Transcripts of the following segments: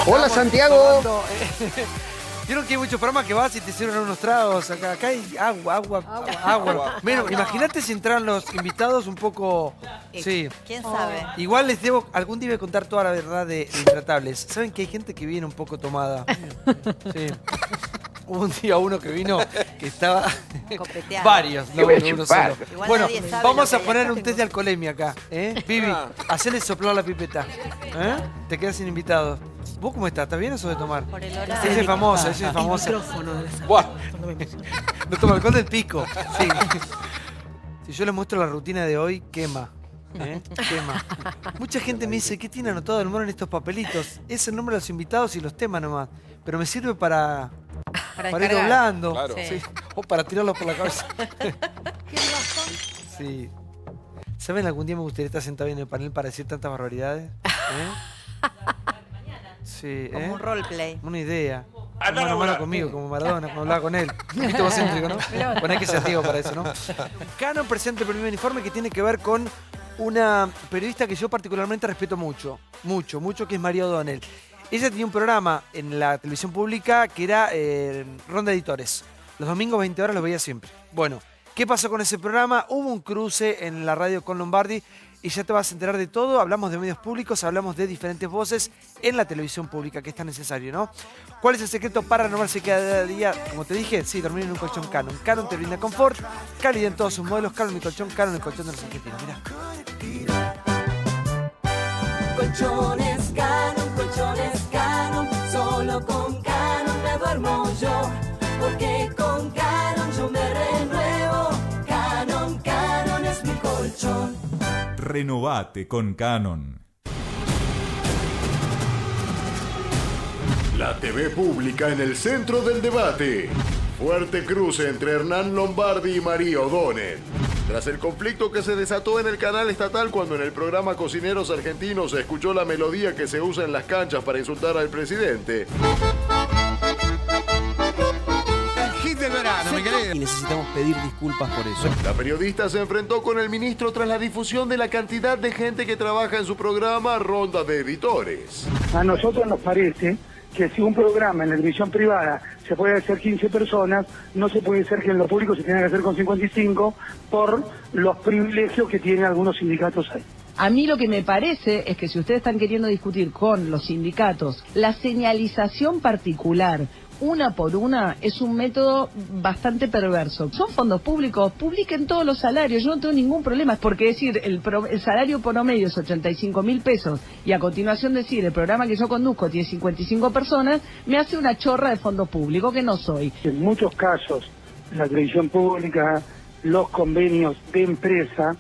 Hola, Santiago. Vieron que hay muchos programas que vas y te sirven unos tragos. Acá hay agua. Menos, imagínate si entraran los invitados un poco... Sí. ¿Quién sabe? Igual les debo, algún día voy a contar toda la verdad de Intratables. ¿Saben que hay gente que viene un poco tomada? Sí. Hubo un día uno que vino que estaba... Copeteado. Varios, no uno solo. Igual Bueno, nadie sabe vamos lo a que poner le un test de alcoholemia acá. Vivi, hacele soplar la pipeta. Te quedas sin invitados. ¿Vos cómo estás? ¿Estás bien o sos de tomar? Por el Ella horario. es famosa, ella es famosa. No toma alcohol del pico. Sí. Si yo les muestro la rutina de hoy, quema. Quema. Mucha gente me dice, ¿qué tiene anotado el mono en estos papelitos? Es el nombre de los invitados y los temas nomás. Pero me sirve para ir doblando. Claro. Sí. O para tirarlos por la cabeza. Sí. ¿Saben algún día me gustaría estar sentado en el panel para decir tantas barbaridades? Sí, Como un roleplay. Una idea. Mano a mano conmigo, como Maradona, como hablaba con él. Un poquito egocéntrico, ¿no? Poné que sea activo para eso, ¿no? Canon presenta el primer informe que tiene que ver con una periodista que yo particularmente respeto mucho, que es María O'Donnell. Ella tenía un programa en la televisión pública que era Ronda de Editores. Los domingos 20 horas lo veía siempre. Bueno, ¿qué pasó con ese programa? Hubo un cruce en la radio con Lombardi y ya te vas a enterar de todo. Hablamos de medios públicos, hablamos de diferentes voces en la televisión pública, que es tan necesario, ¿no? ¿Cuál es el secreto para renovarse cada día? Como te dije, sí, dormir en un colchón Canon. Canon te brinda confort, calidad en todos sus modelos. Canon, mi colchón, Canon, el colchón de los argentinos. Mirá. Colchones Canon, solo con Canon me duermo yo, porque con Canon yo me renuevo. Canon es mi colchón. Renovate con Canon. La TV pública en el centro del debate. Fuerte cruce entre Hernán Lombardi y María O'Donnell. Tras el conflicto que se desató en el canal estatal cuando en el programa Cocineros Argentinos se escuchó la melodía que se usa en las canchas para insultar al presidente. Hit del verano, mi querido. Y necesitamos pedir disculpas por eso. La periodista se enfrentó con el ministro tras la difusión de la cantidad de gente que trabaja en su programa Ronda de Editores. A nosotros nos parece que si un programa en la televisión privada se puede hacer 15 personas, no se puede hacer que en lo público se tenga que hacer con 55 por los privilegios que tienen algunos sindicatos ahí. A mí lo que me parece es que si ustedes están queriendo discutir con los sindicatos la señalización particular, una por una, es un método bastante perverso. Son fondos públicos, publiquen todos los salarios, yo no tengo ningún problema, porque decir el salario promedio es 85.000 pesos y a continuación decir el programa que yo conduzco tiene 55 personas, me hace una chorra de fondos públicos que no soy. En muchos casos, la televisión pública, los convenios de empresa,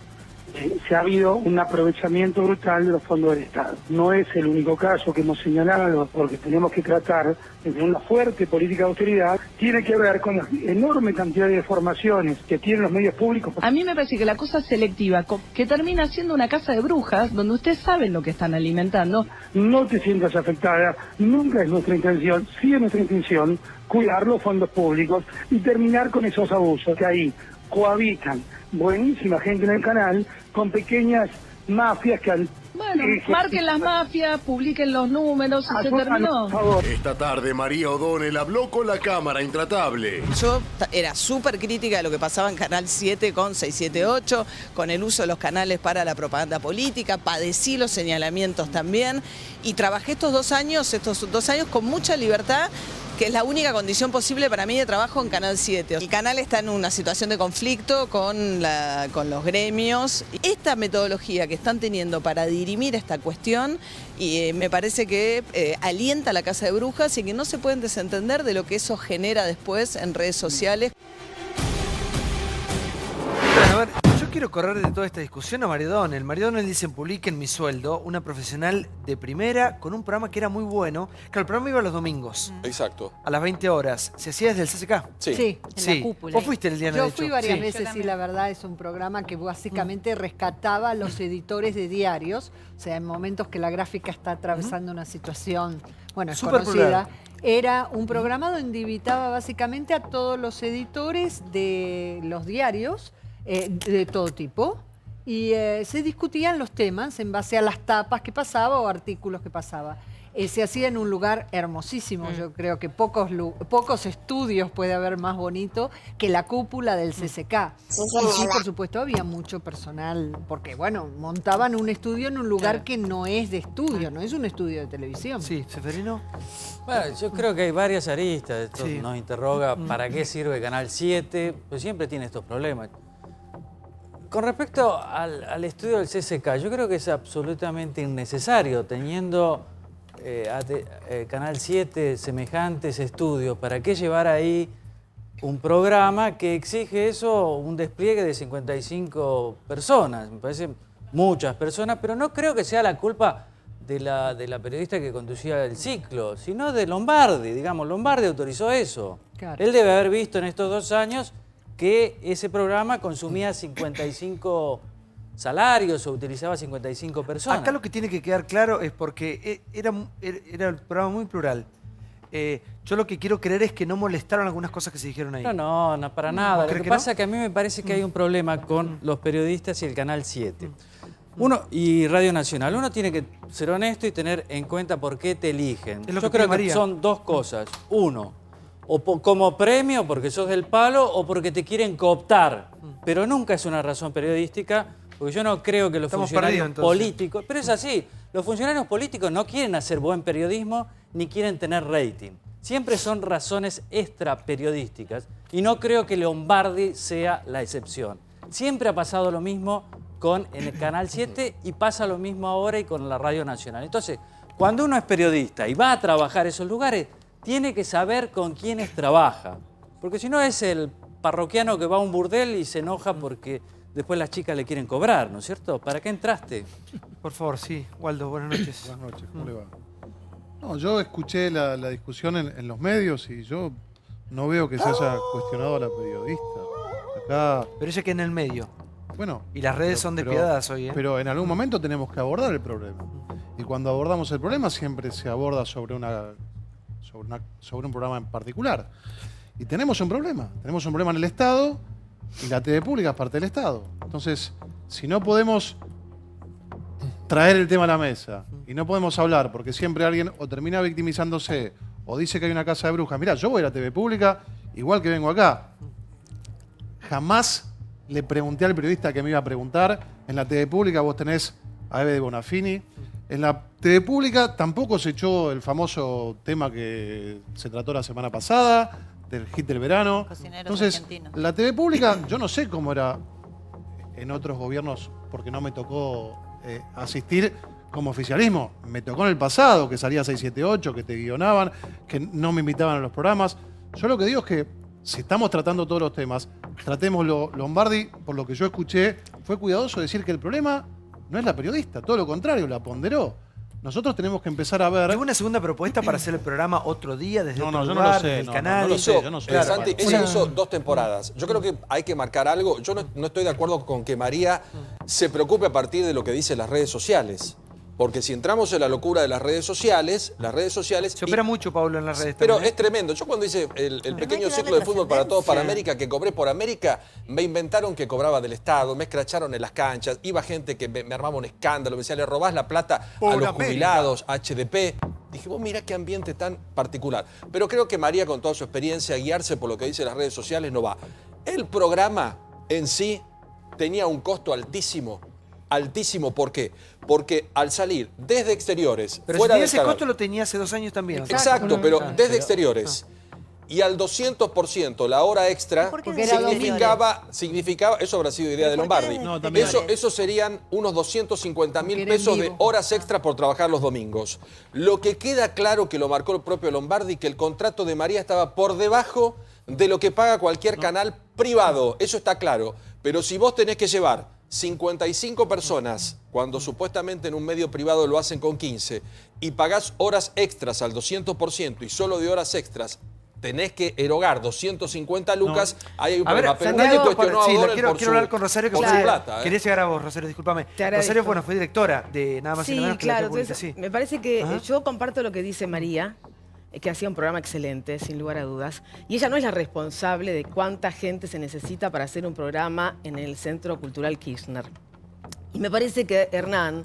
se ha habido un aprovechamiento brutal de los fondos del Estado. No es el único caso que hemos señalado, porque tenemos que tratar de una fuerte política de austeridad, tiene que ver con la enorme cantidad de formaciones que tienen los medios públicos. A mí me parece que la cosa selectiva, que termina siendo una casa de brujas, donde ustedes saben lo que están alimentando. No te sientas afectada, nunca es nuestra intención, sí es nuestra intención cuidar los fondos públicos y terminar con esos abusos que ahí cohabitan buenísima gente en el canal con pequeñas mafias que han... Bueno, marquen las mafias, publiquen los números y se terminó. Por favor. Esta tarde María O'Donnell habló con la cámara Intratable. Yo era súper crítica de lo que pasaba en Canal 7 con 678, con el uso de los canales para la propaganda política, padecí los señalamientos también y trabajé estos dos años con mucha libertad, que es la única condición posible para mí de trabajo en Canal 7. El canal está en una situación de conflicto con los gremios. Esta metodología que están teniendo para dirimir esta cuestión y me parece que alienta a la casa de brujas y que no se pueden desentender de lo que eso genera después en redes sociales. A ver, yo quiero correr de toda esta discusión a María O'Donnell. María O'Donnell dice en Publiquen mi sueldo, una profesional de primera con un programa que era muy bueno. Claro, el programa iba los domingos. Exacto. A las 20 horas. ¿Se hacía desde el CCK? Sí, en la cúpula. ¿Vos fuiste el día de Yo hecho? fui varias veces y la verdad es un programa que básicamente rescataba a los editores de diarios. O sea, en momentos que la gráfica está atravesando una situación, bueno, es Súper conocida. popular. Era un programa donde invitaba básicamente a todos los editores de los diarios, de todo tipo, y se discutían los temas en base a las tapas que pasaba o artículos que pasaba. se hacía en un lugar hermosísimo. Yo creo que pocos estudios puede haber más bonito que la cúpula del CCK. Y sí, por supuesto, había mucho personal, porque bueno, montaban un estudio en un lugar que no es de estudio, no es un estudio de televisión. Sí, Seferino. Bueno, yo creo que hay varias aristas. Esto nos interroga para qué sirve Canal 7, pues siempre tiene estos problemas. Con respecto al estudio del CCK, yo creo que es absolutamente innecesario, teniendo Canal 7 semejantes estudios. ¿Para qué llevar ahí un programa que exige eso, un despliegue de 55 personas? Me parecen muchas personas, pero no creo que sea la culpa de la periodista que conducía el ciclo, sino de Lombardi. Digamos, Lombardi autorizó eso. Claro. Él debe haber visto en estos 2 años que ese programa consumía 55 salarios o utilizaba 55 personas. Acá lo que tiene que quedar claro es porque era el programa muy plural. Yo lo que quiero creer es que no molestaron algunas cosas que se dijeron ahí. No, para nada. Lo que pasa es que a mí me parece que hay un problema con los periodistas y el Canal 7. Y Radio Nacional. Uno tiene que ser honesto y tener en cuenta por qué te eligen. Yo creo que son 2 cosas. Uno, o como premio porque sos del palo o porque te quieren cooptar. Pero nunca es una razón periodística, porque yo no creo que los funcionarios políticos... Pero es así, los funcionarios políticos no quieren hacer buen periodismo ni quieren tener rating. Siempre son razones extra periodísticas y no creo que Lombardi sea la excepción. Siempre ha pasado lo mismo con el Canal 7 y pasa lo mismo ahora y con la Radio Nacional. Entonces, cuando uno es periodista y va a trabajar esos lugares, tiene que saber con quiénes trabaja. Porque si no es el parroquiano que va a un burdel y se enoja porque después las chicas le quieren cobrar, ¿no es cierto? ¿Para qué entraste? Por favor, sí. Waldo, buenas noches. Buenas noches, ¿cómo le va? No, yo escuché la discusión en los medios y yo no veo que se haya cuestionado a la periodista. Acá... Pero ella queda en el medio. Bueno, y las redes son despiadadas hoy, ¿eh? Pero en algún momento tenemos que abordar el problema. Y cuando abordamos el problema siempre se aborda sobre un programa en particular. Y tenemos un problema. Tenemos un problema en el Estado y la TV pública es parte del Estado. Entonces, si no podemos traer el tema a la mesa y no podemos hablar porque siempre alguien o termina victimizándose o dice que hay una casa de brujas. Mirá, yo voy a la TV pública igual que vengo acá. Jamás le pregunté al periodista que me iba a preguntar. En la TV pública vos tenés a Eve de Bonafini. En la TV pública tampoco se echó el famoso tema que se trató la semana pasada, del hit del verano. Cocineros Entonces, argentinos. la TV pública, yo no sé cómo era en otros gobiernos, porque no me tocó asistir como oficialismo. Me tocó en el pasado, que salía 678, que te guionaban, que no me invitaban a los programas. Yo lo que digo es que si estamos tratando todos los temas, tratémoslo. Lombardi, por lo que yo escuché, fue cuidadoso de decir que el problema no es la periodista, todo lo contrario, la ponderó. Nosotros tenemos que empezar a ver... ¿Hay una segunda propuesta para hacer el programa otro día desde otro yo lugar, no lo sé, desde el canal? Yo no sé. Claro, Santi, ella hizo 2 temporadas. Yo creo que hay que marcar algo. Yo no estoy de acuerdo con que María se preocupe a partir de lo que dicen las redes sociales. Porque si entramos en la locura de las redes sociales... Se opera mucho, Pablo, en las redes Pero también, es tremendo. Yo cuando hice el pequeño ciclo de fútbol para todos, para América, que cobré por América, me inventaron que cobraba del Estado, me escracharon en las canchas, iba gente que me armaba un escándalo, me decía, le robás la plata a los jubilados, HDP. Dije, vos mirá qué ambiente tan particular. Pero creo que María, con toda su experiencia, guiarse por lo que dicen las redes sociales no va. El programa en sí tenía un costo altísimo. Altísimo, ¿por qué? Porque al salir desde exteriores... Pero fuera si del ese canal, costo lo tenía hace 2 años también. Exacto, pero desde exteriores y al 200% la hora extra significaba, eso habrá sido idea de Lombardi, eso serían unos 250.000 pesos de horas extra por trabajar los domingos. Lo que queda claro, que lo marcó el propio Lombardi, que el contrato de María estaba por debajo de lo que paga cualquier canal privado, eso está claro. Pero si vos tenés que llevar 55 personas, cuando supuestamente en un medio privado lo hacen con 15, y pagás horas extras al 200% y solo de horas extras tenés que erogar 250 lucas, ahí hay un problema. Pero nadie cuestionó a O'Donnell quiero hablar con Rosario, que por su plata. Quería llegar a vos, Rosario, discúlpame. Rosario, bueno, fue directora de nada más y nada menos que la TV pública. Sí, me parece que yo comparto lo que dice María, que hacía un programa excelente, sin lugar a dudas. Y ella no es la responsable de cuánta gente se necesita para hacer un programa en el Centro Cultural Kirchner. Y me parece que Hernán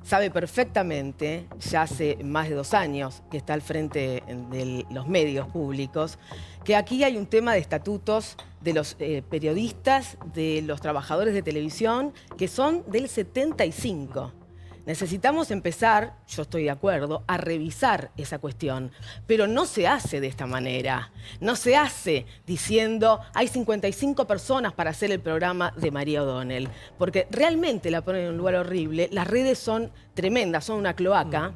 sabe perfectamente, ya hace más de 2 años que está al frente de los medios públicos, que aquí hay un tema de estatutos de los periodistas, de los trabajadores de televisión, que son del 75. Necesitamos empezar, yo estoy de acuerdo, a revisar esa cuestión, pero no se hace de esta manera. No se hace diciendo hay 55 personas para hacer el programa de María O'Donnell, porque realmente la ponen en un lugar horrible. Las redes son tremendas, son una cloaca.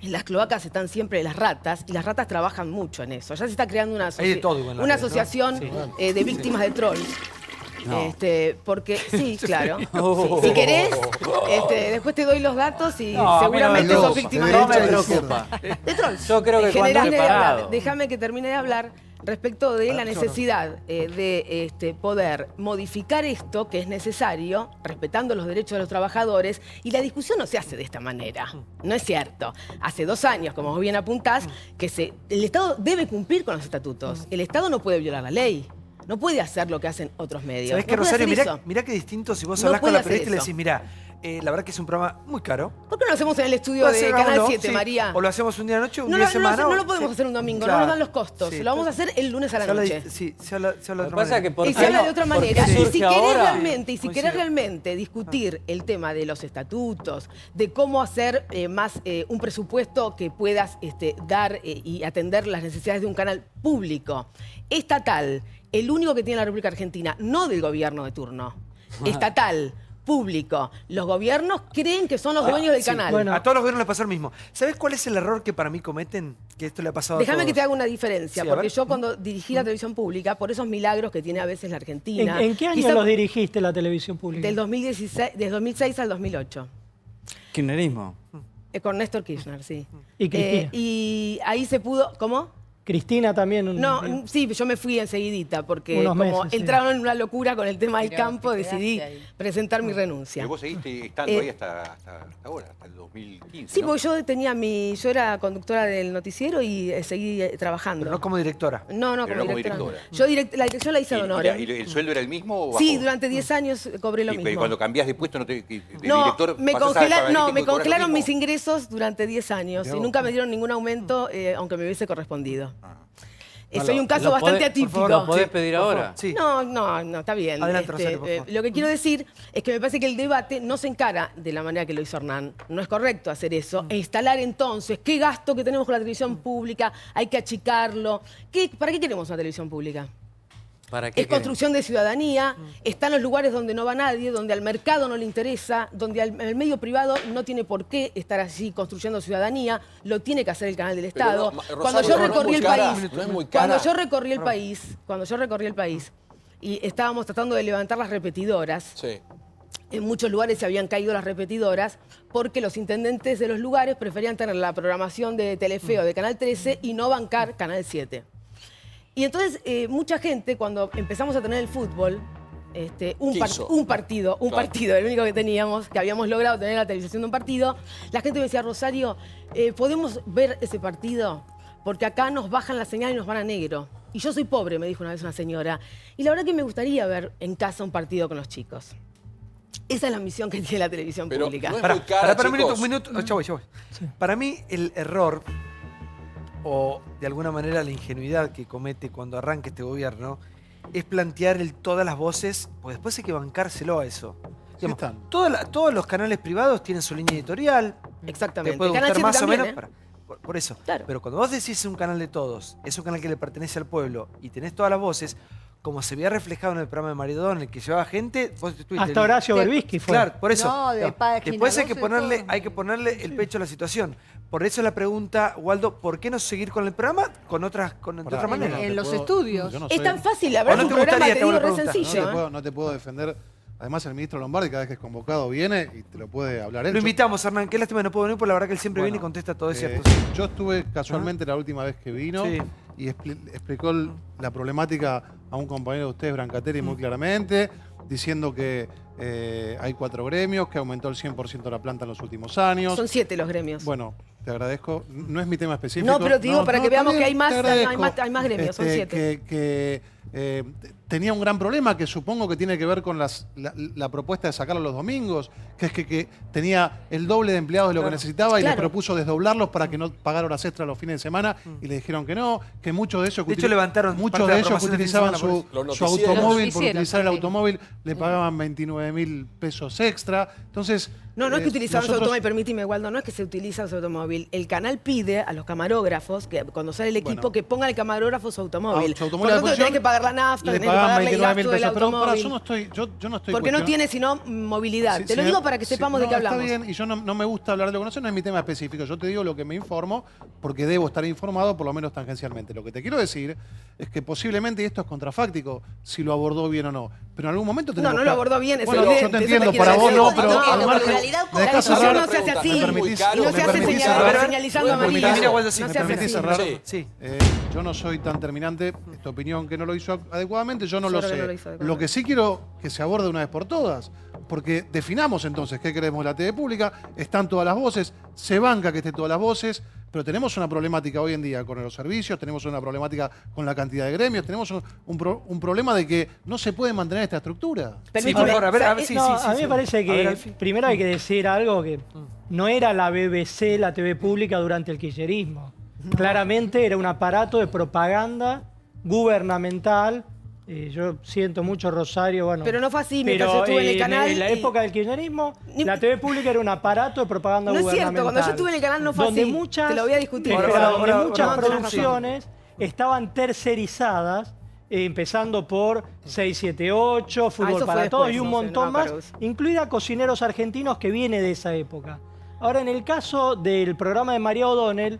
En las cloacas están siempre las ratas, y las ratas trabajan mucho en eso. Ya se está creando una, asociación de víctimas de trolls. No. Porque sí, claro. Si querés, después te doy los datos y no, seguramente sos víctima de trolls. No me preocupa. De trolls. Yo creo que cuando preparado. Déjame que termine de hablar respecto de la necesidad de poder modificar esto, que es necesario, respetando los derechos de los trabajadores, y la discusión no se hace de esta manera. No es cierto. Hace 2 años, como vos bien apuntás, que el Estado debe cumplir con los estatutos. El Estado no puede violar la ley. No puede hacer lo que hacen otros medios. ¿Sabés qué, Rosario? Mirá qué distinto si vos hablás con la periodista y le decís, mirá, la verdad que es un programa muy caro. ¿Por qué no lo hacemos en el estudio de Canal 7, María? O lo hacemos un día de noche, un día de semana. No lo podemos hacer un domingo, no nos dan los costos. Lo vamos a hacer el lunes a la noche. Se habla de otra manera. Y se habla de otra manera. Y si querés realmente discutir el tema de los estatutos, de cómo hacer más un presupuesto que puedas dar y atender las necesidades de un canal público, estatal, el único que tiene la República Argentina, no del gobierno de turno, estatal, público. Los gobiernos creen que son los dueños del canal. Bueno, a todos los gobiernos les pasa lo mismo. ¿Sabés cuál es el error que para mí cometen? Que esto le ha pasado a todos. Déjame que te haga una diferencia, porque yo cuando dirigí la televisión pública, por esos milagros que tiene a veces la Argentina... ¿En qué año los dirigiste la televisión pública? Del 2006 al 2008. ¿Kirchnerismo? Con Néstor Kirchner, sí. ¿Y Cristina? Y ahí se pudo... ¿Cómo? Cristina también. No, sí, yo me fui enseguidita porque unos como meses, entraron en una locura con el tema del campo, decidí presentar mi renuncia. ¿Y vos seguiste estando ahí hasta ahora, hasta el 2015? Sí, ¿no? porque yo era conductora del noticiero y seguí trabajando. Pero no como directora. No, como directora. Yo la dirección la hice de honor. ¿Y el sueldo era el mismo o bajó? Sí, durante 10 años cobré lo mismo. ¿Y cuando cambiás de puesto director? Me congelaron mis ingresos durante 10 años y nunca me dieron ningún aumento, aunque me hubiese correspondido. Soy un caso bastante atípico. Por favor, ¿lo podés pedir ahora? Sí. No, está bien. Adelante, Rosario, por favor. Lo que quiero decir es que me parece que el debate no se encara de la manera que lo hizo Hernán. No es correcto hacer eso. E instalar entonces qué gasto que tenemos con la televisión pública, hay que achicarlo. ¿Para qué queremos una televisión pública? Es construcción de ciudadanía, está en los lugares donde no va nadie, donde al mercado no le interesa, donde al medio privado no tiene por qué estar así construyendo ciudadanía, lo tiene que hacer el canal del Estado. Cuando yo recorrí el país y estábamos tratando de levantar las repetidoras, en muchos lugares se habían caído las repetidoras porque los intendentes de los lugares preferían tener la programación de Telefe o de Canal 13 y no bancar Canal 7. Y entonces mucha gente, cuando empezamos a tener el fútbol, un partido, el único que teníamos, que habíamos logrado tener la televisación de un partido, la gente me decía, Rosario, ¿podemos ver ese partido? Porque acá nos bajan la señal y nos van a negro. Y yo soy pobre, me dijo una vez una señora. Y la verdad que me gustaría ver en casa un partido con los chicos. Esa es la misión que tiene la televisión pública. No es muy cara, para un minuto. Ya voy. Sí. Para mí, el error, o de alguna manera la ingenuidad que comete cuando arranca este gobierno, es plantear todas las voces, pues después hay que bancárselo a eso. Digamos, todos los canales privados tienen su línea editorial. Exactamente. Te puede gustar Canal 7 más también, o menos. Por eso. Claro. Pero cuando vos decís un canal de todos, es un canal que le pertenece al pueblo y tenés todas las voces, como se veía reflejado en el programa de María O'Donnell, en el que llevaba gente... Hasta Horacio Berbisky fue. Claro, por eso. No, después hay que ponerle el pecho a la situación. Por eso la pregunta, Waldo, ¿por qué no seguir con el programa de otra manera? En los estudios. Es tan fácil, la verdad, es un programa, te digo, re sencillo. No te puedo defender. Además, el ministro Lombardi, cada vez que es convocado, viene y te lo puede hablar él. Lo invitamos, Hernán. Qué lástima no puedo venir, porque la verdad que él siempre viene y contesta todo, es cierto. Yo estuve casualmente la última vez que vino y explicó la problemática a un compañero de ustedes, Brancatelli, muy claramente, diciendo que hay 4 gremios, que aumentó el 100% la planta en los últimos años. Son 7 los gremios. Bueno, te agradezco. No es mi tema específico. No, pero te digo, para que veamos que hay más gremios, son 7. Que tenía un gran problema que supongo que tiene que ver con la propuesta de sacarlo los domingos, que es que tenía el doble de empleados de lo que necesitaba y les propuso desdoblarlos para que no pagara horas extras los fines de semana y le dijeron que no, que muchos de ellos que utilizaban su automóvil, por utilizar el automóvil le pagaban 29.000 pesos extra. Entonces, no es que utilizaban su automóvil, permíteme, Waldo, no es que se utiliza su automóvil. El canal pide a los camarógrafos, que cuando sale el equipo, que ponga el camarógrafo su automóvil. Por lo tanto, tenés que pagar la nafta, tenés que pagarle el gasto del automóvil. Yo no estoy porque no tiene sino movilidad. Te lo digo para que sepamos de qué hablamos. Está bien, y yo no me gusta hablar de lo que no es mi tema específico. Yo te digo lo que me informo, porque debo estar informado, por lo menos tangencialmente. Lo que te quiero decir es que posiblemente, y esto es contrafáctico, si lo abordó bien o no. Pero en algún momento tenemos no lo abordó bien, bueno, yo te entiendo, para vos no, pero al margen... ¿Me dejás cerrar? No se hace así. Y no se hace señalizando amarillo. ¿Me permitís cerrar? Sí. Yo no soy tan terminante, esta opinión que no lo hizo adecuadamente, yo no lo sé. Lo que sí quiero que se aborde una vez por todas, porque definamos entonces qué queremos de la TV pública, están todas las voces, se banca que estén todas las voces, pero tenemos una problemática hoy en día con los servicios, tenemos una problemática con la cantidad de gremios, tenemos un problema de que no se puede mantener esta estructura. Sí, por favor, a mí me parece que primero hay que decir algo que no era la BBC, la TV pública durante el kirchnerismo. Claramente era un aparato de propaganda gubernamental. Yo siento mucho, Rosario, bueno... Pero no fue así, mientras yo estuve en el canal... En la época del kirchnerismo, la TV pública era un aparato de propaganda gubernamental. No es cierto, cuando yo estuve en el canal no fue así. Te lo voy a discutir. Donde muchas producciones estaban tercerizadas, empezando por 678, Fútbol para Todos y un montón más, incluida Cocineros Argentinos, que viene de esa época. Ahora, en el caso del programa de María O'Donnell,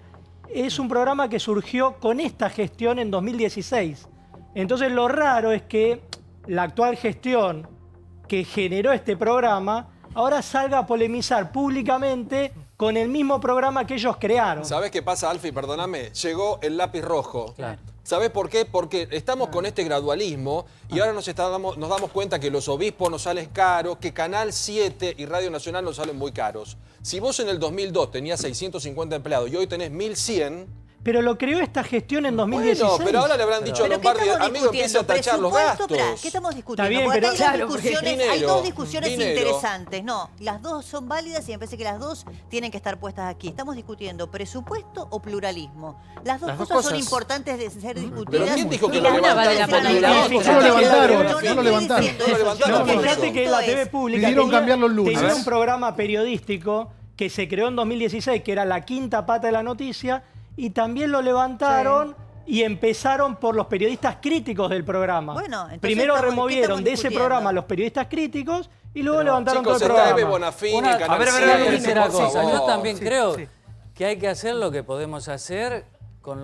es un programa que surgió con esta gestión en 2016. Entonces lo raro es que la actual gestión que generó este programa ahora salga a polemizar públicamente con el mismo programa que ellos crearon. ¿Sabés qué pasa, Alfie? Perdóname. Llegó el lápiz rojo. Claro. ¿Sabés por qué? Porque estamos con este gradualismo y ahora nos damos cuenta que los obispos nos salen caros, que Canal 7 y Radio Nacional nos salen muy caros. Si vos en el 2002 tenías 650 empleados y hoy tenés 1.100... Pero lo creó esta gestión en 2016. Bueno, pero ahora le habrán dicho a Lombardi, amigo, empieza a tachar los gastos. ¿Qué estamos discutiendo? Está bien, pero hay dos discusiones interesantes. No, las dos son válidas y me parece que las dos tienen que estar puestas aquí. Estamos discutiendo presupuesto o pluralismo. Las dos cosas son importantes de ser discutidas. ¿Pero quién dijo que lo levantaron? No lo levantaron. Fíjate que la TV pública tenía un programa periodístico que se creó en 2016, que era La Quinta Pata de la Noticia, y también lo levantaron y empezaron por los periodistas críticos del programa. Bueno, primero removieron de ese programa a los periodistas críticos y luego levantaron todo el programa. Yo también creo que hay que hacer lo que podemos hacer con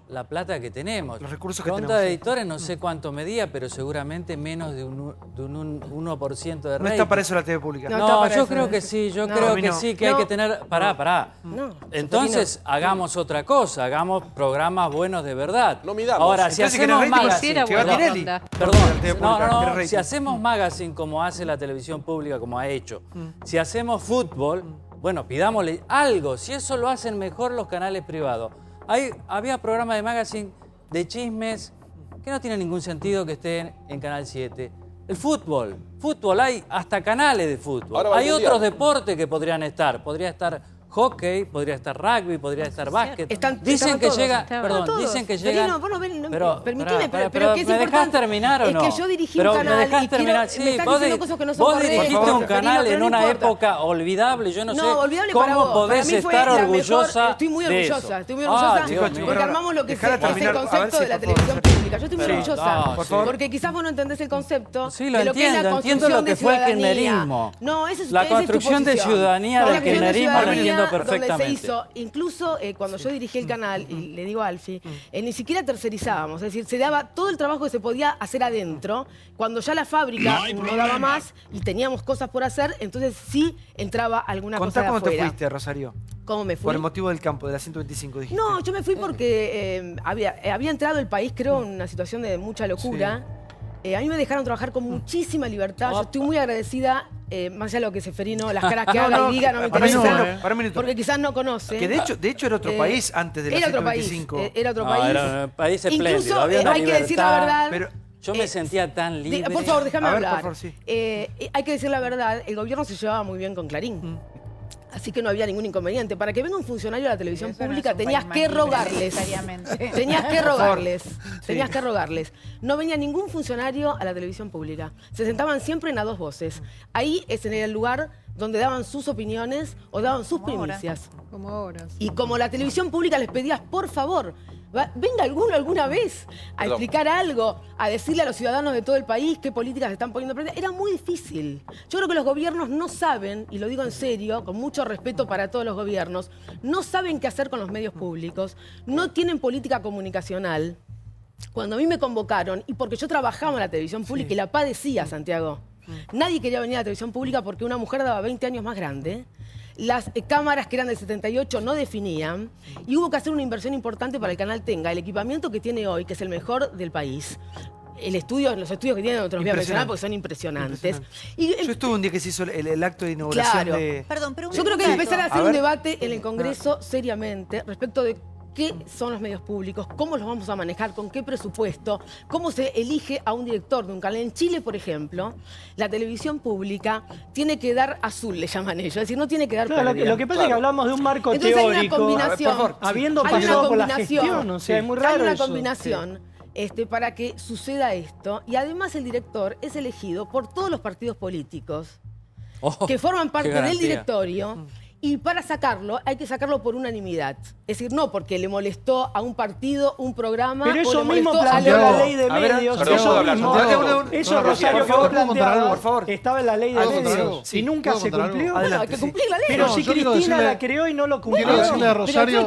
la plata que tenemos. Los recursos que tenemos. De editores no sé cuánto medía, pero seguramente menos de un 1% de rating. No está para eso la TV pública. No, yo creo que sí, que hay que tener... Pará. Entonces, hagamos otra cosa, hagamos programas buenos de verdad. No midamos. Ahora, si hacemos magazine... Perdón, si hacemos magazine como hace la televisión pública, como ha hecho, si hacemos fútbol, bueno, pidámosle algo. Si eso lo hacen mejor los canales privados. Había programas de magazine de chismes que no tiene ningún sentido que estén en Canal 7. El fútbol, hay hasta canales de fútbol. Hay otros deportes que podrían estar. Podría estar hockey, podría estar rugby, podría estar básquet. Dicen que llega, dicen que llegan. Permitime, pero ¿qué es ¿me dejás terminar o no? Es que yo dirigí un canal. ¿Me dejás terminar? Sí, vos dirigiste un canal en una época olvidable. Yo no sé cómo podés estar orgullosa. Estoy muy orgullosa, porque armamos lo que es el concepto de la televisión pública. Yo estoy muy orgullosa, porque quizás vos no entendés el concepto de lo que es la construcción de ciudadanía. No, esa es tu posición. La construcción de ciudadanía del kirchnerismo lo entiendo perfectamente. Donde se hizo, incluso cuando yo dirigí el canal, y le digo a Alfie, ni siquiera tercerizábamos, es decir, se daba todo el trabajo que se podía hacer adentro. Cuando ya la fábrica no daba más y teníamos cosas por hacer, entonces sí entraba alguna cosa de afuera. ¿Cómo te fuiste, Rosario? ¿Cómo me fui? Por el motivo del campo, de la 125, dijiste. No, yo me fui porque había entrado el país, creo, en una situación de mucha locura. Sí. A mí me dejaron trabajar con muchísima libertad. Yo estoy muy agradecida, más allá de lo que Seferino, las caras que haga y diga, no me interesa. Porque quizás no conoce. Que de hecho era otro país antes de la 125. Era otro país. Era un país espléndido. Incluso hay que decir la verdad. Yo me sentía tan libre. Por favor, déjame hablar. Por favor, sí. Hay que decir la verdad, el gobierno se llevaba muy bien con Clarín. Así que no había ningún inconveniente. Para que venga un funcionario de la televisión pública tenías que rogarles. Tenías que rogarles. Tenías que rogarles. No venía ningún funcionario a la televisión pública. Se sentaban siempre en a dos voces. Ahí es en el lugar donde daban sus opiniones o daban sus primicias. Como ahora. Y como la televisión pública les pedías, por favor, venga alguna vez a explicar algo, a decirle a los ciudadanos de todo el país qué políticas se están poniendo en práctica. Era muy difícil. Yo creo que los gobiernos no saben, y lo digo en serio, con mucho respeto para todos los gobiernos, no saben qué hacer con los medios públicos, no tienen política comunicacional. Cuando a mí me convocaron, y porque yo trabajaba en la televisión pública y la padecía, Santiago, nadie quería venir a la televisión pública porque una mujer daba 20 años más grande. Las cámaras que eran del 78 no definían y hubo que hacer una inversión importante para que el canal tenga el equipamiento que tiene hoy, que es el mejor del país. Los estudios que tienen, otros voy a mencionar porque son impresionantes. Y, yo estuve un día que se hizo el acto de inauguración de... Perdón, yo creo que hay que empezar a hacer un debate en el Congreso seriamente respecto de qué son los medios públicos, cómo los vamos a manejar, con qué presupuesto, cómo se elige a un director de un canal. En Chile, por ejemplo, la televisión pública tiene que dar azul, le llaman ellos, es decir, no tiene que dar pérdida. Lo que pasa es que hablamos de un marco Entonces teórico. Hay una combinación. Habiendo pasado por la gestión, o sea, es muy raro Hay una eso. combinación para que suceda esto. Y además el director es elegido por todos los partidos políticos que forman parte del directorio. Y para sacarlo, hay que sacarlo por unanimidad. Es decir, no porque le molestó a un partido, un programa. Pero eso o le mismo molestó planteó la ley de medios. Eso, Rosario, que vos planteabas, estaba en la ley de medios. Si nunca se cumplió. Bueno, hay que cumplir la ley. Pero si Cristina la creó y no lo cumplió. Quiero decirle a Rosario.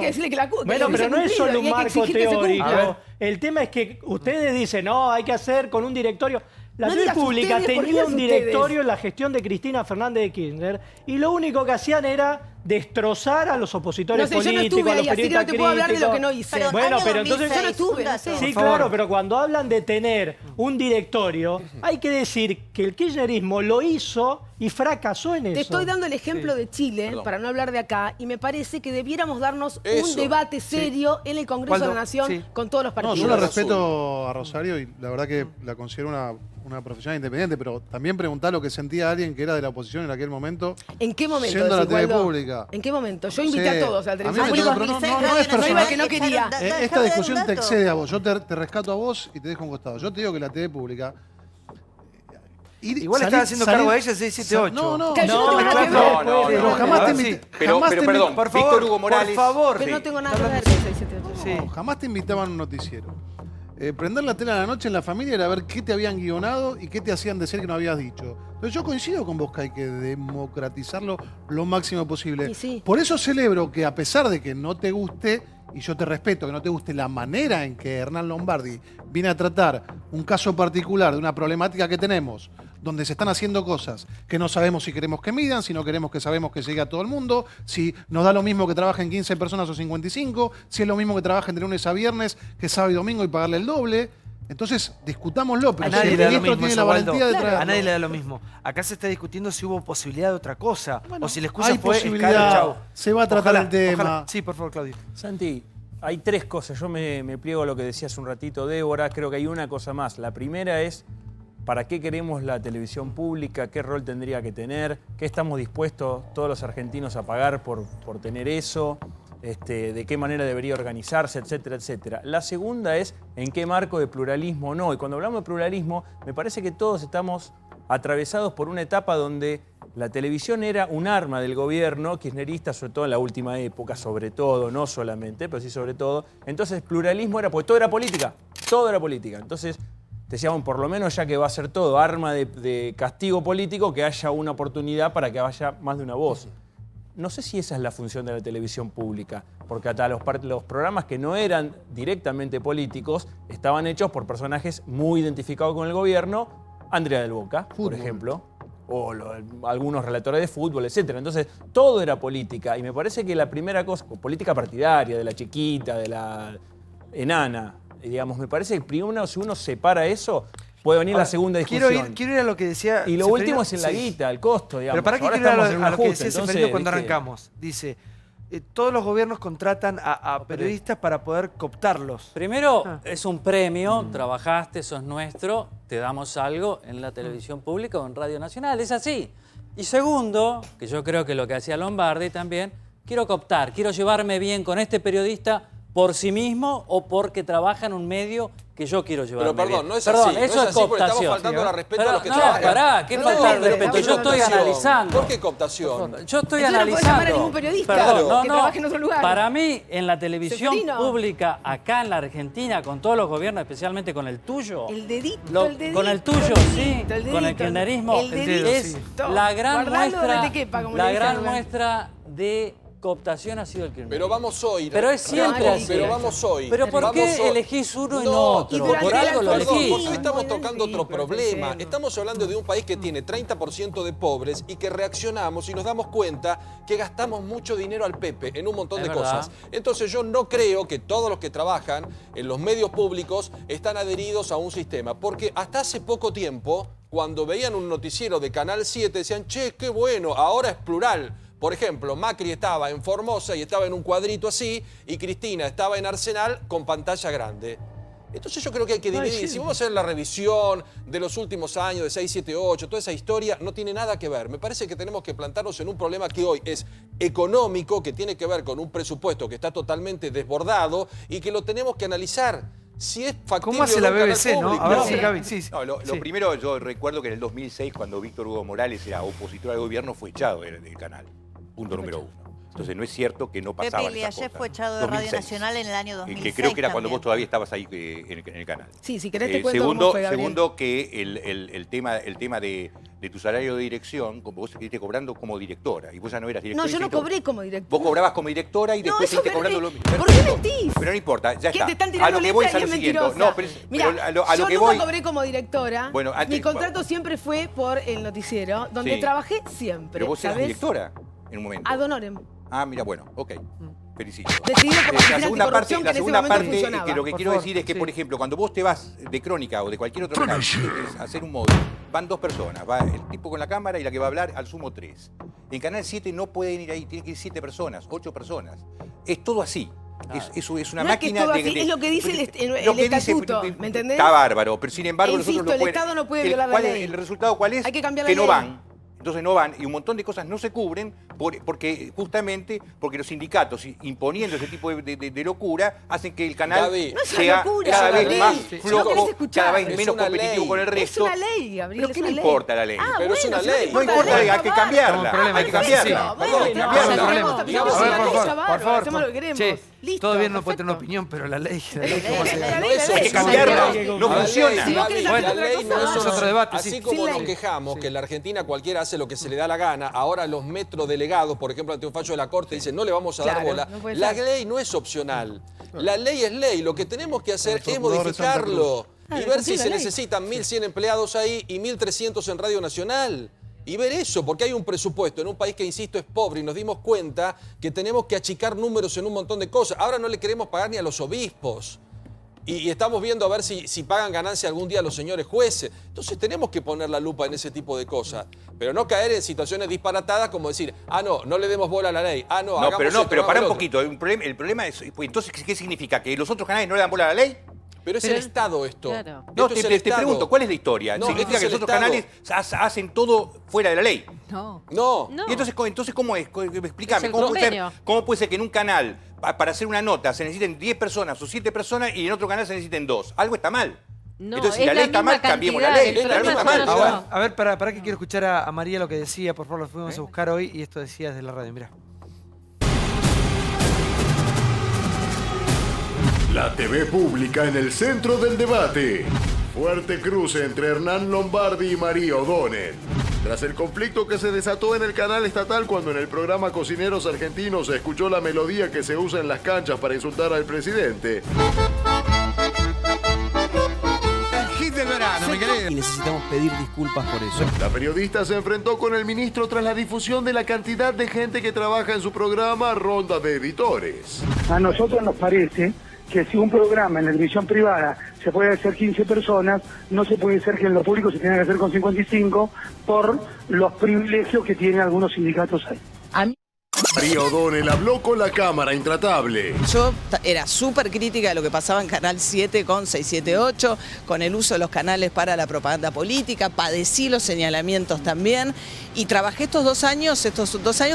Bueno, pero no es solo un marco teórico. El tema es que ustedes dicen, no, hay que hacer con un directorio. La TV pública tenía un directorio en la gestión de Cristina Fernández de Kirchner y lo único que hacían era destrozar a los opositores políticos, a los periodistas críticos. Así que no te puedo hablar de lo que no hice. Bueno, pero entonces yo no estuve. Sí, claro, pero cuando hablan de tener un directorio, hay que decir que el kirchnerismo lo hizo y fracasó en eso. Te estoy dando el ejemplo de Chile, para no hablar de acá, y me parece que debiéramos darnos un debate serio en el Congreso de la Nación con todos los partidos. No, yo la respeto a Rosario y la verdad que la considero una profesional independiente, pero también preguntar lo que sentía alguien que era de la oposición en aquel momento. ¿En qué momento? Siendo la TV pública. ¿En qué momento? Yo invité a todos a la televisión pública. No es personal. Que no quería. Esta discusión te excede a vos. Yo te rescato a vos y te dejo a un costado. Yo te digo que la TV pública... Igual estaba haciendo cargo a ella 678. No. Pero jamás te invité. Pero perdón, por favor, Víctor Hugo Morales. Por favor. Pero no tengo nada que ver con 678. No, jamás te invitaban a un noticiero. Prender la tele a la noche en la familia era ver qué te habían guionado y qué te hacían decir que no habías dicho. Entonces yo coincido con vos que hay que democratizarlo lo máximo posible. Sí. Por eso celebro que a pesar de que no te guste, y yo te respeto, que no te guste la manera en que Hernán Lombardi viene a tratar un caso particular de una problemática que tenemos, donde se están haciendo cosas que no sabemos si queremos que midan, si no queremos que sabemos que llegue a todo el mundo, si nos da lo mismo que trabajen 15 personas o 55, si es lo mismo que trabajen de lunes a viernes, que sábado y domingo y pagarle el doble. Entonces, discutámoslo, pero a nadie le da lo mismo, tiene la valentía de traerlo. A nadie le da lo mismo. Acá se está discutiendo si hubo posibilidad de otra cosa. Bueno, o si la excusa fue posibilidad. chau. Se va a tratar el tema. Ojalá. Sí, por favor, Claudio. Santi, hay tres cosas. Yo me pliego a lo que decía hace un ratito Débora. Creo que hay una cosa más. La primera es, ¿para qué queremos la televisión pública? ¿Qué rol tendría que tener? ¿Qué estamos dispuestos todos los argentinos a pagar por tener eso? De qué manera debería organizarse, etcétera, etcétera. La segunda es en qué marco de pluralismo no. Y cuando hablamos de pluralismo, me parece que todos estamos atravesados por una etapa donde la televisión era un arma del gobierno kirchnerista, sobre todo en la última época, sobre todo, no solamente, pero sí sobre todo. Entonces, pluralismo era, porque todo era política, todo era política. Entonces, decíamos, por lo menos ya que va a ser todo arma de castigo político, que haya una oportunidad para que haya más de una voz. No sé si esa es la función de la televisión pública, porque hasta los programas que no eran directamente políticos estaban hechos por personajes muy identificados con el gobierno, Andrea del Boca, por ejemplo, o algunos relatores de fútbol, etc. Entonces, todo era política, y me parece que la primera cosa, política partidaria, de la chiquita, de la enana, digamos, me parece que primero, si uno separa eso, puede venir la segunda discusión. Quiero ir a lo que decía... Y lo último es en la guita, el costo, digamos. Pero para qué quiero ir a lo que decía Seferino cuando arrancamos. Dice, todos los gobiernos contratan a periodistas para poder cooptarlos. Primero, es un premio, trabajaste, sos nuestro, te damos algo en la televisión pública o en Radio Nacional, es así. Y segundo, que yo creo que lo que hacía Lombardi también, quiero cooptar, quiero llevarme bien con este periodista por sí mismo o porque trabaja en un medio que yo quiero llevarme Pero perdón, bien. no es así. Eso no es es así porque cooptación. estamos faltando al respeto a los que no, trabajan. pará, ¿qué falta de respeto? Yo estoy analizando. ¿Por qué cooptación? Yo estoy Entonces no podés llamar a analizando. ningún periodista Perdón, que trabaje en otro lugar. Para mí, en la televisión Seferino. pública, acá en la Argentina, con todos los gobiernos, especialmente con el tuyo. El dedito, el dedito. Con el tuyo, el sí. dedito, el Con el dedito, kirchnerismo. el dedito. Es la gran Guardalo muestra, donde te quepa, como le la dicen gran acá. muestra de cooptación ha sido el kirchnerismo. Pero vamos hoy. Pero es siempre así. Pero vamos hoy. Pero ¿por Vamos qué hoy. elegís uno y no No, otro? porque- Por algo lo perdón, elegís. porque hoy estamos tocando otro problema. Estamos hablando de un país que tiene 30% de pobres y que reaccionamos y nos damos cuenta que gastamos mucho dinero al Pepe en un montón Es de verdad. cosas. Entonces yo no creo que todos los que trabajan en los medios públicos están adheridos a un sistema. Porque hasta hace poco tiempo, cuando veían un noticiero de Canal 7, decían, che, qué bueno, ahora es plural. Por ejemplo, Macri estaba en Formosa y estaba en un cuadrito así, y Cristina estaba en Arsenal con pantalla grande. Entonces yo creo que hay que dividir. Si vamos a hacer la revisión de los últimos años, de 6, 7, 8, toda esa historia, no tiene nada que ver. Me parece que tenemos que plantarnos en un problema que hoy es económico, que tiene que ver con un presupuesto que está totalmente desbordado y que lo tenemos que analizar. Si es factible. ¿Cómo hace la o no el BBC, canal no? público. A ver si Gaby, sí. No, lo primero, yo recuerdo que en el 2006, cuando Víctor Hugo Morales era opositor al gobierno, fue echado del canal. Punto número 1. Entonces no es cierto que no pasaban Pepe esas Iliayev cosas. fue echado de 2006. Radio Nacional en el año 2006 Que creo que era cuando también. vos todavía estabas ahí en el canal. Sí, si querés te cuento cómo fue, Gabriel. Segundo, que el tema de tu salario de dirección, como vos estuviste cobrando como directora, y vos ya no eras directora. No, yo no cobré como directora. Vos cobrabas como directora y después eso seguiste cobrando lo mismo. ¿Por qué mentís? Pero no importa, ya ¿Qué está. te están A tirando lo que voy es letra a y lo es siguiente. mentirosa? No, pero, Mirá, pero a lo yo que nunca voy... cobré como directora. Bueno, antes- Mi contrato siempre fue por el noticiero, donde Sí. trabajé siempre. Pero vos eras ¿sabés? directora en un momento. Ad honorem. Ah, mira, bueno, ok. Felicito. Decidido por la La Oficina segunda parte, Anticorrupción, que en ese momento funcionaba. que lo que Por quiero favor. decir es que, Sí. por ejemplo, cuando vos te vas de Crónica o de cualquier otro canal, querés hacer un móvil, van 2 personas, va el tipo con la cámara y la que va a hablar, al sumo 3. En Canal 7 no pueden ir ahí, tienen que ir 7 personas, 8 personas. Es todo así. Es una No es que es máquina todo de, así, es lo que dice el lo que dice- estatuto, ¿me entendés? Está bárbaro, pero sin embargo Insisto, nosotros no el Estado no puede violar la ¿cuál es ley. el resultado cuál es? Hay que cambiar la Que no ley. van. Entonces no van y un montón de cosas no se cubren porque justamente porque los sindicatos imponiendo ese tipo de locura hacen que el canal Gaby, No es una sea locura, cada vez Gabriel. más Sí, sí. flojo, No querés escuchar. cada vez Es menos una competitivo ley. con el Es resto. una ley, Gabriel. ¿Pero es qué una le ley. importa la ley? Pero es bueno, una si no te ley. No importa, la ley, hay que cambiarla. problema, Hay que cambiarla. Bueno, Hay que no, cambiarla. no, problema. no, Digamos, no, a ver, la por ley favor, ya por bárbaro, favor. hacemos lo que queremos. Che, Listo, todo bien, no puede tener una perfecto. opinión, pero la ley... La ley, ¿cómo se la llama? ley, No es la Hay que ley. cambiarla. La No ley, funciona. Si vos querés hacer la otra ley cosa, no es es otro debate, Así sí. como Sin nos ley. quejamos que en la Argentina cualquiera hace lo que se le da la gana, ahora los metrodelegados, por ejemplo, ante un fallo de la Corte, dicen no le vamos a dar Claro, bola. no puede La ser. ley no es opcional. La ley es ley. Lo que tenemos que hacer es procurador de Santa modificarlo Cruz. y ver si cumplir la se ley. necesitan 1.100 empleados ahí y 1.300 en Radio Nacional. Y ver eso, porque hay un presupuesto en un país que, insisto, es pobre y nos dimos cuenta que tenemos que achicar números en un montón de cosas. Ahora no le queremos pagar ni a los obispos. Y estamos viendo a ver si pagan ganancia algún día a los señores jueces. Entonces tenemos que poner la lupa en ese tipo de cosas. Pero no caer en situaciones disparatadas como decir, no le demos bola a la ley. No, No, hagamos pero esto, pero para hagamos un lo poquito. El problema es, pues, entonces, ¿qué significa? ¿Que los otros canales no le dan bola a la ley? Pero es el Estado esto. Claro. No, Esto es el te Estado. pregunto, ¿cuál es la historia? No, ¿Significa este que es los el otros Estado. canales hacen todo fuera de la ley? No. No. ¿Y entonces cómo es? Explícame, Es el ¿cómo convenio. puede ser que en un canal, para hacer una nota, se necesiten 10 personas o 7 personas y en otro canal se necesiten 2? Algo está mal. No, Entonces, si es la ley la está mal, misma cambiemos la cantidad, ley. el La ley problema está son mal. los A ver, No. a ver, para que quiero escuchar a María lo que decía, por favor, lo fuimos a buscar hoy y esto decía desde la radio, mirá. La TV pública en el centro del debate. Fuerte cruce entre Hernán Lombardi y María O'Donnell. Tras el conflicto que se desató en el canal estatal cuando en el programa Cocineros Argentinos se escuchó la melodía que se usa en las canchas para insultar al presidente. Hit del verano, mi querido. Y necesitamos pedir disculpas por eso. La periodista se enfrentó con el ministro tras la difusión de la cantidad de gente que trabaja en su programa Ronda de Editores. A nosotros nos parece que si un programa en la televisión privada se puede hacer 15 personas, no se puede hacer que en lo público se tenga que hacer con 55 por los privilegios que tienen algunos sindicatos ahí. A mí María O'Donnell habló con la Cámara Intratable. Yo era súper crítica de lo que pasaba en Canal 7 con 678, con el uso de los canales para la propaganda política, padecí los señalamientos también y trabajé estos dos años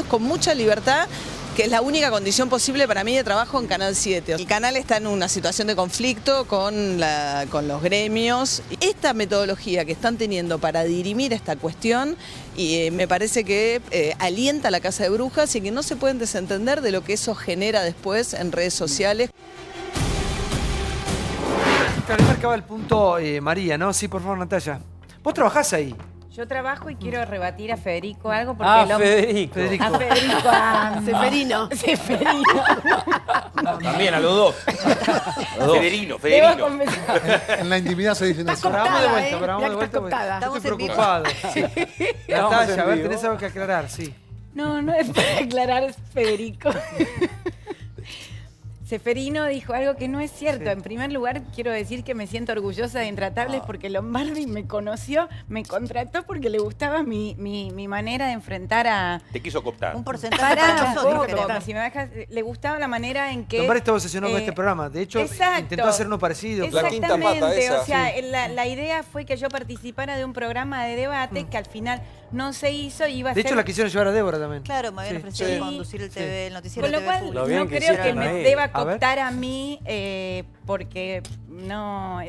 con mucha libertad, que es la única condición posible para mí de trabajo en Canal 7. El canal está en una situación de conflicto con los gremios. Esta metodología que están teniendo para dirimir esta cuestión me parece que alienta a la Casa de Brujas y que no se pueden desentender de lo que eso genera después en redes sociales. Claro, ahí marcaba el punto María, ¿no? Sí, por favor, Natalia. Vos trabajás ahí. Yo trabajo y quiero rebatir a Federico algo porque Federico. A Federico, a Seferino. También a los dos. Federino. En la intimidad se dicen eso. Vamos de vuelta, Estamos estoy en vivo. preocupado. Natalia, a ver, tenés algo que aclarar, sí. No es para aclarar, es Federico. Seferino dijo algo que no es cierto. En primer lugar, quiero decir que me siento orgullosa de Intratables porque Lombardi me conoció, me contrató porque le gustaba mi manera de enfrentar a... Te quiso cooptar. Un porcentaje para nosotros. Si me dejas, le gustaba la manera en que... Lombardi estaba obsesionado con este programa. De hecho, intentó hacer uno parecido. La quinta pata esa. O sea, la idea fue que yo participara de un programa de debate que al final no se hizo y iba a ser... De hecho, la quisieron llevar a Débora también. Claro, me habían ofrecido conducir el TV, el noticiero Con lo TV cual, público. no creo que me deba cooptar a mí, porque no...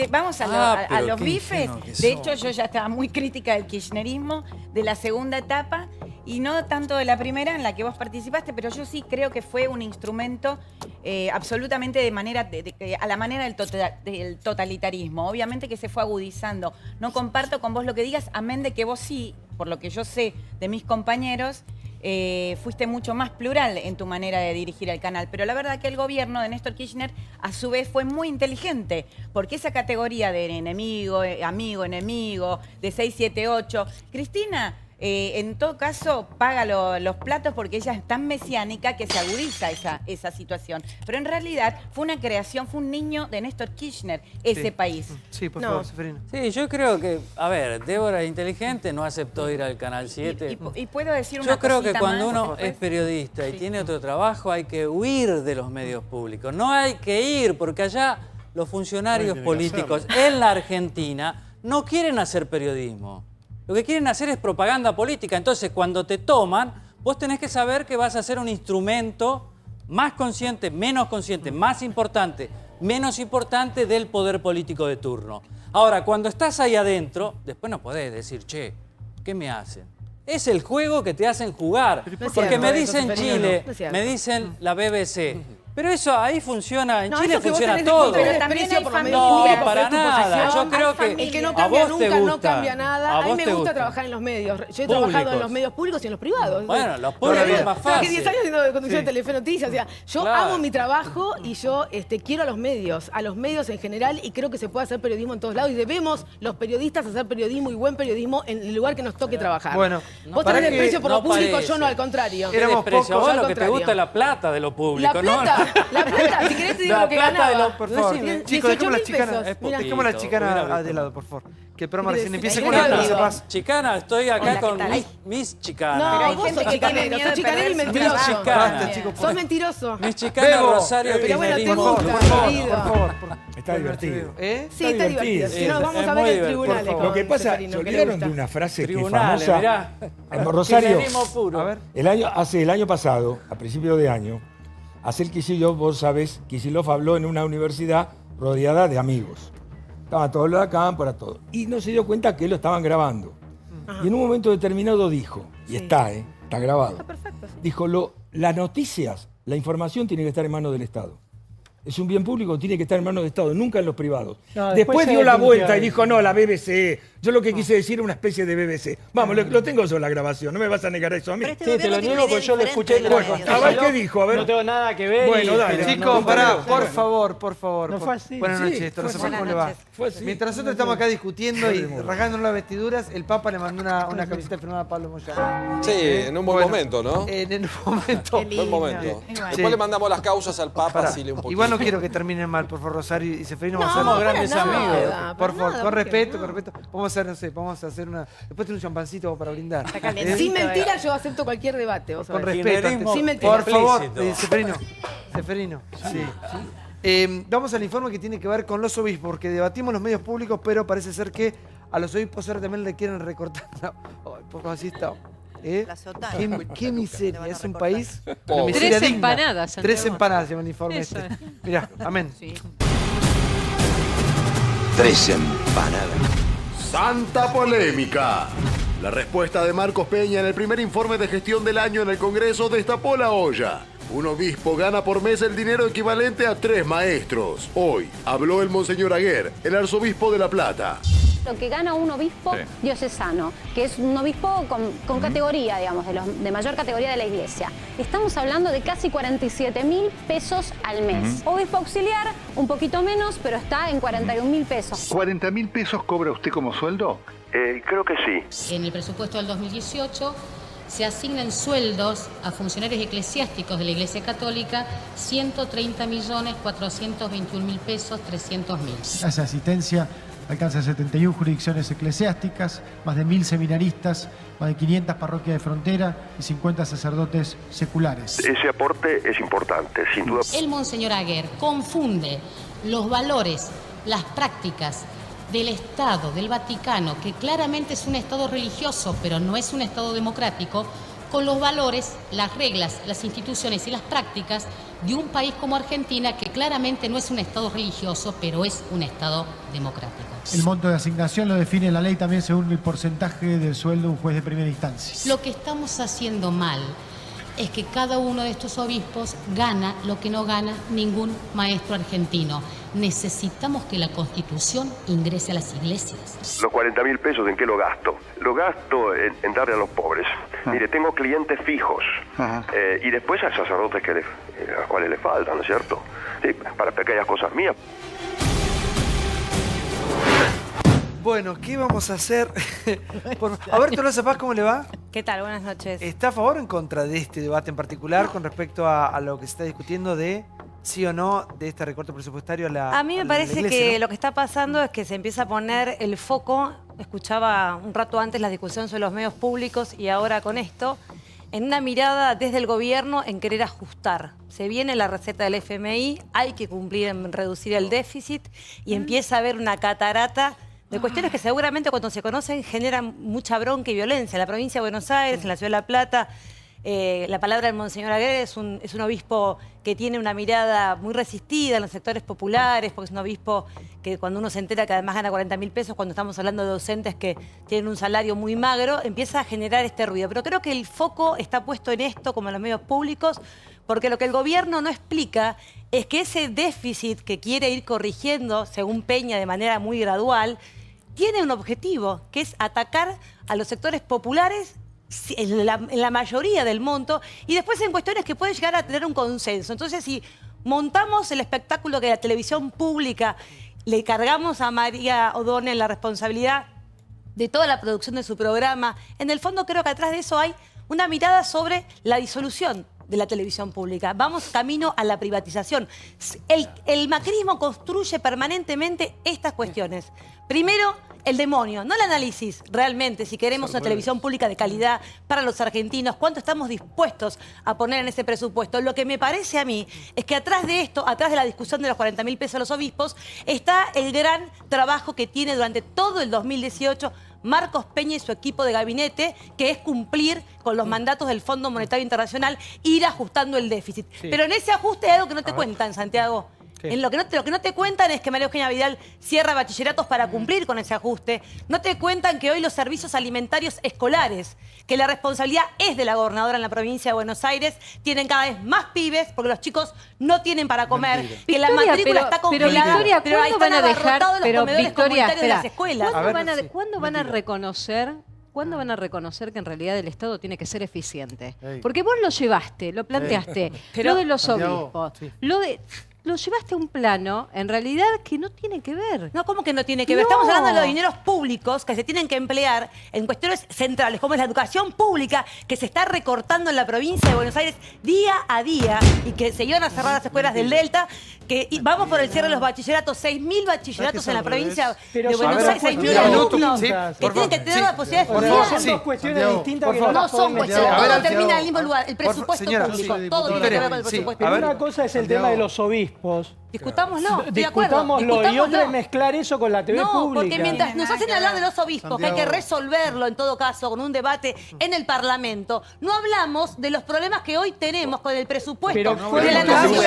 vamos a los bifes. De hecho, yo ya estaba muy crítica del kirchnerismo, de la segunda etapa, y no tanto de la primera en la que vos participaste, pero yo sí creo que fue un instrumento absolutamente a la manera del totalitarismo. Obviamente que se fue agudizando. No comparto con vos lo que digas, amén de que vos sí, por lo que yo sé de mis compañeros, fuiste mucho más plural en tu manera de dirigir el canal. Pero la verdad que el gobierno de Néstor Kirchner, a su vez, fue muy inteligente, porque esa categoría de enemigo, amigo, enemigo, de 678, Cristina... en todo caso, paga los platos porque ella es tan mesiánica que se agudiza esa situación. Pero en realidad fue una creación, fue un niño de Néstor Kirchner, ese país. Sí, por favor, Seferino. Sí, yo creo que, a ver, Débora es inteligente, no aceptó ir al Canal 7. Y puedo decir una Yo creo que cosita cuando más, uno es periodista y tiene otro trabajo, hay que huir de los medios públicos. No hay que ir, porque allá los funcionarios políticos en la Argentina no quieren hacer periodismo. Lo que quieren hacer es propaganda política. Entonces, cuando te toman, vos tenés que saber que vas a ser un instrumento más consciente, menos consciente, más importante, menos importante del poder político de turno. Ahora, cuando estás ahí adentro, después no podés decir, che, ¿qué me hacen? Es el juego que te hacen jugar. Porque me dicen Chile, me dicen la BBC. Pero eso ahí funciona, en Chile funciona todo. Pero también hay familia. No, para nada. Yo creo que el que no cambia nunca no cambia nada. A mí me gusta trabajar en los medios. Yo he trabajado en los medios públicos y en los privados. Bueno, los públicos es más fácil. Trabajé 10 años haciendo conducción de Telefe Noticias. O sea, yo amo mi trabajo y yo quiero a los medios en general, y creo que se puede hacer periodismo en todos lados y debemos los periodistas hacer periodismo y buen periodismo en el lugar que nos toque trabajar. Bueno, vos tenés desprecio por lo público, yo no, al contrario. Éramos pocos, vos lo que te gusta es la plata de lo público, ¿no? La plata, si querés te digo lo que ganaba. Por favor, chicos, dejemos la chicana de lado, por favor. Que el programa recién empieza con la chicana, estoy acá con mis chicanas. No, vos sos chicanero, sos chicanero y mentiroso. Sos mentiroso. Mis chicanas, Rosario, pero bueno, te gusta, por favor. Está divertido. Sí, está divertido. Si no, vamos a ver en tribunales. Lo que pasa, se olvidaron de una frase que es famosa. Rosario, el año pasado, a principio de año, Axel Kicillof, vos sabés, Kicillof habló en una universidad rodeada de amigos. Estaban todos los de acá, para todo. Y no se dio cuenta que lo estaban grabando. Ajá. Y en un momento determinado dijo, y está grabado. Está perfecto. Dijo, las noticias, la información tiene que estar en manos del Estado. Es un bien público, tiene que estar en manos del Estado, nunca en los privados. No, después dio la vuelta y dijo, no, la BBC. Yo lo que quise decir era una especie de BBC. Vamos, lo tengo yo en la grabación, no me vas a negar eso a mí. Sí, te lo niego porque yo lo escuché. A ver, ¿qué dijo? A ver. No tengo nada que ver. Bueno, dale. Chicos, pará, por favor. No fue así. Buenas noches, esto no sé cómo le va. Mientras nosotros estamos acá discutiendo y rasgándonos las vestiduras, el Papa le mandó una camiseta firmada a Pablo Moyano. Sí, en un buen momento, ¿no? En un momento. Buen momento. Después le mandamos las causas al Papa, así un poquito. Igual no quiero que terminen mal, por favor, Rosario y Seferino. No, somos grandes amigos. Por favor, con respeto, con respeto. Vamos a hacer, no sé, vamos a hacer una... Después tener un champancito para brindar. Sin mentira, yo acepto cualquier debate. Vos con respeto. Sin mentira. Por favor, Seferino. Sí. Vamos al informe que tiene que ver con los obispos, porque debatimos los medios públicos, pero parece ser que a los obispos ahora también le quieren recortar. Poco así está. ¿Qué miseria? Es un país de miseria digna. Empanadas. 3 empanadas, llama el informe este. Mirá, amén. Sí. 3 empanadas. Santa polémica. La respuesta de Marcos Peña en el primer informe de gestión del año en el Congreso destapó la olla. Un obispo gana por mes el dinero equivalente a 3 maestros. Hoy habló el Monseñor Aguer, el arzobispo de La Plata. Lo que gana un obispo diocesano, que es un obispo con categoría, digamos, de mayor categoría de la iglesia. Estamos hablando de casi 47.000 pesos al mes. Obispo auxiliar, un poquito menos, pero está en 41.000 pesos. ¿40.000 pesos cobra usted como sueldo? Creo que sí. En el presupuesto del 2018 se asignan sueldos a funcionarios eclesiásticos de la Iglesia Católica 130.421.000 pesos, 300.000. Esa asistencia alcanza 71 jurisdicciones eclesiásticas, más de 1.000 seminaristas, más de 500 parroquias de frontera y 50 sacerdotes seculares. Ese aporte es importante, sin duda. El Monseñor Aguer confunde los valores, las prácticas del Estado, del Vaticano, que claramente es un Estado religioso, pero no es un Estado democrático, con los valores, las reglas, las instituciones y las prácticas de un país como Argentina, que claramente no es un Estado religioso, pero es un Estado democrático. El monto de asignación lo define la ley también según el porcentaje del sueldo de un juez de primera instancia. Lo que estamos haciendo mal es que cada uno de estos obispos gana lo que no gana ningún maestro argentino. Necesitamos que la Constitución ingrese a las iglesias. Los 40.000 pesos, ¿en qué lo gasto? Lo gasto en darle a los pobres. Mire, tengo clientes fijos y después hay sacerdotes a los cuales le faltan, ¿no es cierto? Sí, para pequeñas cosas mías. Bueno, ¿qué vamos a hacer? A ver, Tolosa Paz, ¿cómo le va? ¿Qué tal? Buenas noches. ¿Está a favor o en contra de este debate en particular con respecto a lo que se está discutiendo de sí o no de este recorte presupuestario a la A mí me parece que lo que está pasando es que se empieza a poner el foco, escuchaba un rato antes la discusión sobre los medios públicos y ahora con esto, en una mirada desde el gobierno en querer ajustar. Se viene la receta del FMI, hay que cumplir en reducir el déficit y empieza a haber una catarata de cuestiones que seguramente cuando se conocen generan mucha bronca y violencia. En la provincia de Buenos Aires, en la ciudad de La Plata, la palabra del Monseñor Aguer es un obispo que tiene una mirada muy resistida en los sectores populares, porque es un obispo que cuando uno se entera que además gana 40.000 pesos, cuando estamos hablando de docentes que tienen un salario muy magro, empieza a generar este ruido. Pero creo que el foco está puesto en esto, como en los medios públicos, porque lo que el gobierno no explica es que ese déficit que quiere ir corrigiendo, según Peña, de manera muy gradual, tiene un objetivo, que es atacar a los sectores populares en la mayoría del monto y después en cuestiones que pueden llegar a tener un consenso. Entonces, si montamos el espectáculo que la televisión pública le cargamos a María O'Donnell la responsabilidad de toda la producción de su programa, en el fondo creo que atrás de eso hay una mirada sobre la disolución de la televisión pública. Vamos camino a la privatización. El macrismo construye permanentemente estas cuestiones. Primero, el demonio, no el análisis realmente, si queremos una televisión pública de calidad para los argentinos, cuánto estamos dispuestos a poner en ese presupuesto. Lo que me parece a mí es que atrás de esto, atrás de la discusión de los 40.000 pesos a los obispos, está el gran trabajo que tiene durante todo el 2018 Marcos Peña y su equipo de gabinete, que es cumplir con los mandatos del Fondo Monetario Internacional, ir ajustando el déficit. Sí. Pero en ese ajuste hay algo que no te cuentan, Santiago. En lo que no te cuentan es que María Eugenia Vidal cierra bachilleratos para cumplir con ese ajuste. No te cuentan que hoy los servicios alimentarios escolares, que la responsabilidad es de la gobernadora en la provincia de Buenos Aires, tienen cada vez más pibes porque los chicos no tienen para comer. Victoria, que la matrícula está congelada. Pero Victoria, ¿cuándo van a dejar? Pero Victoria, espera, de las escuelas? ¿Cuándo van a reconocer? ¿Cuándo van a reconocer que en realidad el Estado tiene que ser eficiente? Porque vos lo llevaste, lo planteaste, lo de los obispos, lo llevaste a un plano, en realidad, que no tiene que ver. No, ¿cómo que no tiene que ver? Estamos hablando de los dineros públicos que se tienen que emplear en cuestiones centrales, como es la educación pública, que se está recortando en la provincia de Buenos Aires día a día y que se iban a cerrar las escuelas del Delta, que vamos por el cierre de los bachilleratos, 6.000 bachilleratos en la provincia de Buenos Aires, 6.000 alumnos que tienen que tener la posibilidad de estudiar. Son dos cuestiones distintas que no son cuestiones, todo termina en el mismo lugar, el presupuesto público, todo tiene que ver con el presupuesto. Pero una cosa es el tema de los obispos. Discutámoslo, discutámoslo, y otra es mezclar eso con la TV pública. No, porque mientras nos hacen hablar de los obispos, que hay que resolverlo en todo caso con un debate en el Parlamento, no hablamos de los problemas que hoy tenemos con el presupuesto de la nación.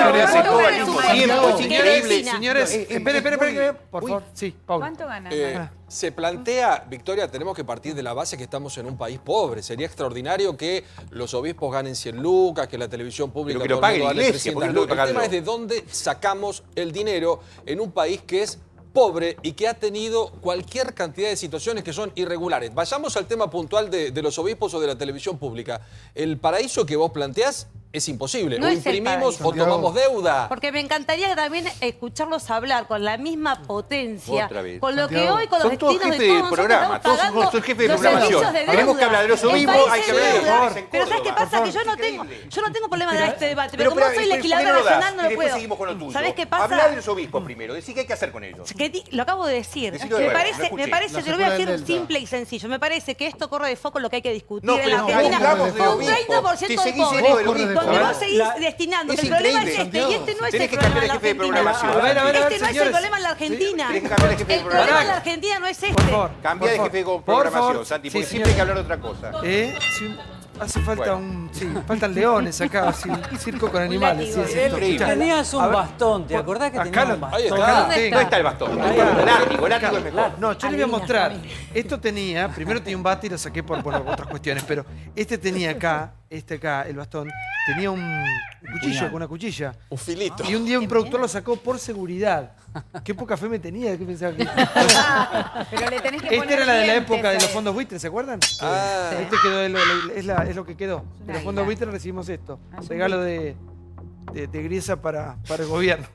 Señores, espere, por favor. Sí, Pablo. ¿Cuánto gana? Se plantea, Victoria, tenemos que partir de la base que estamos en un país pobre. Sería extraordinario que los obispos ganen 100 lucas, que la televisión pública... Pero que lo pague la iglesia, porque el tema es de dónde sacamos el dinero en un país que es pobre y que ha tenido cualquier cantidad de situaciones que son irregulares. Vayamos al tema puntual de los obispos o de la televisión pública. El paraíso que vos planteás es imposible. No o es imprimimos o tomamos deuda. Porque me encantaría también escucharlos hablar con la misma potencia, con lo Santiago. que hoy, con los son todos destinos jefes de de programa, todos son jefes de programación. Tenemos que hablar de los obispos, hay que hablar de... Pero ¿sabes qué pasa? Que yo no tengo problema de este debate, pero como soy legisladora nacional no lo puedo. Seguimos con lo tuyo. ¿Sabes qué pasa? Habla de los obispos primero, decí qué hay que hacer con ellos. Lo acabo de decir. Me parece, te lo voy a decir simple y sencillo, me parece que esto corre de foco en lo que hay que discutir en la Argentina. Un 30% de pobres, donde vos seguís destinando. El problema es este, y este no es el problema en la Argentina. Este no es el problema en la Argentina. El problema en la Argentina no es este. Cambia de jefe de programación, Santi, porque siempre hay que hablar de otra cosa. Hace falta faltan leones acá, circo con animales. Tenías un bastón, ¿te acordás que tenías un bastón? ¿Dónde está el bastón? El látigo es mejor. No, yo le voy a mostrar. Esto tenía, primero tenía un bate y lo saqué por otras cuestiones, pero este tenía acá, el bastón, tenía un cuchillo con una cuchilla. Un filito. Y un día un productor lo sacó por seguridad. Qué poca fe me tenía, ¿qué pensaba que? Pero le tenés que Esta era la de la época de los fondos buitres, ¿se acuerdan? Este quedó, es lo que quedó. De los fondos buitres recibimos esto. Regalo de Griesa para el gobierno.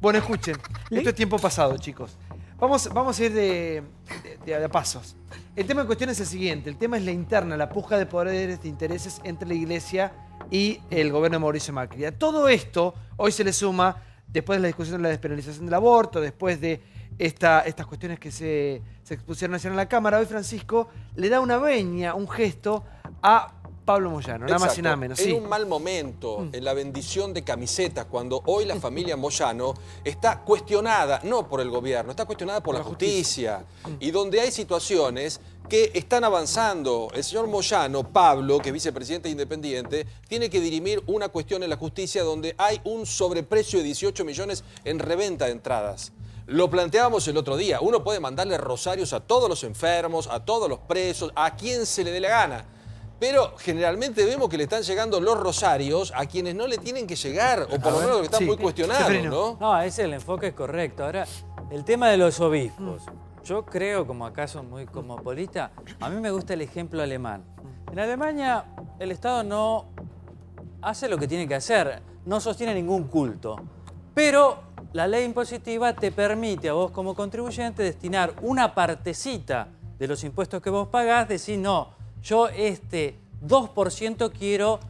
Bueno, escuchen. Esto es tiempo pasado, chicos. Vamos a ir de pasos. El tema en cuestión es el siguiente. El tema es la interna, la puja de poderes de intereses entre la Iglesia y el gobierno de Mauricio Macri. A todo esto, hoy se le suma, después de la discusión de la despenalización del aborto, después de estas cuestiones que se expusieron ayer en la Cámara, hoy Francisco le da una veña, un gesto a Pablo Moyano, nada más y nada menos. En un mal momento, en la bendición de camisetas, cuando hoy la familia Moyano está cuestionada, no por el gobierno, está cuestionada por la justicia. Y donde hay situaciones que están avanzando. El señor Moyano, Pablo, que es vicepresidente independiente, tiene que dirimir una cuestión en la justicia donde hay un sobreprecio de 18 millones en reventa de entradas. Lo planteábamos el otro día. Uno puede mandarle rosarios a todos los enfermos, a todos los presos, a quien se le dé la gana. Pero generalmente vemos que le están llegando los rosarios a quienes no le tienen que llegar, o por lo menos que están muy cuestionados, ¿no? No, el enfoque es correcto. Ahora, el tema de los obispos. Yo creo, como acaso muy cosmopolita, a mí me gusta el ejemplo alemán. En Alemania el Estado no hace lo que tiene que hacer, no sostiene ningún culto. Pero la ley impositiva te permite a vos como contribuyente destinar una partecita de los impuestos que vos pagás, decir no, yo 2% quiero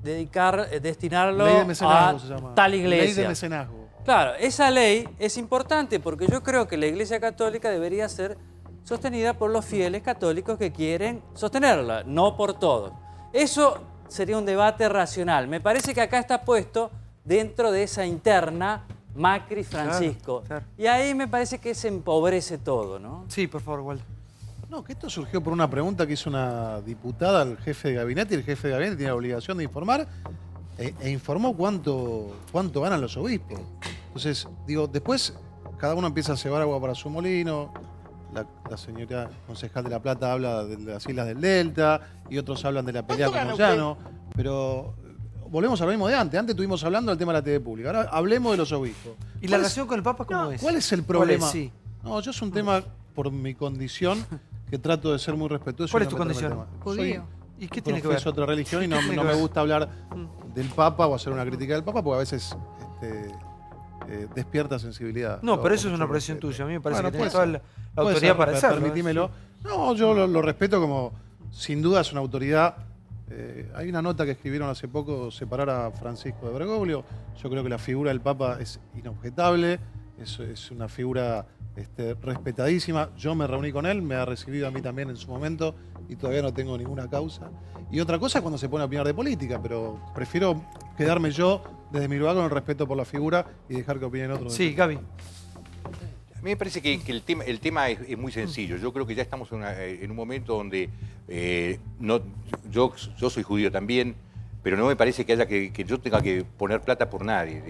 destinarlo a tal iglesia. Ley de mecenazgo. Claro, esa ley es importante porque yo creo que la Iglesia Católica debería ser sostenida por los fieles católicos que quieren sostenerla, no por todos. Eso sería un debate racional. Me parece que acá está puesto dentro de esa interna Macri-Francisco. Claro. Y ahí me parece que se empobrece todo, ¿no? Sí, por favor, Walter. No, que esto surgió por una pregunta que hizo una diputada al jefe de gabinete, y el jefe de gabinete tiene la obligación de informar, e informó cuánto ganan los obispos. Entonces, digo, después cada uno empieza a cebar agua para su molino, la señora concejal de La Plata habla de las islas del Delta, y otros hablan de la pelea con Moyano, pero volvemos a lo mismo de antes. Antes estuvimos hablando del tema de la TV pública, ahora hablemos de los obispos. ¿Y la relación con el Papa cómo es? ¿Cuál es el problema? No, yo es un tema, por mi condición, que trato de ser muy respetuoso. ¿Cuál es tu condición? Judío. ¿Y qué tiene que ver? Es otra religión y no me gusta hablar del Papa o hacer una crítica del Papa, porque a veces despierta sensibilidad. No, pero eso es una presión tuya. A mí me parece que tienes toda la autoridad para hacerlo. Permitímelo. No, yo lo respeto como, sin duda, es una autoridad. Hay una nota que escribieron hace poco, separar a Francisco de Bergoglio. Yo creo que la figura del Papa es inobjetable, es una figura respetadísima. Yo me reuní con él, me ha recibido a mí también en su momento y todavía no tengo ninguna causa. Y otra cosa es cuando se pone a opinar de política, pero prefiero quedarme yo desde mi lugar con el respeto por la figura y dejar que opinen otros. Sí, Gaby. A mí me parece que el tema es muy sencillo. Yo creo que ya estamos en un momento donde yo soy judío también, pero no me parece que haya que yo tenga que poner plata por nadie.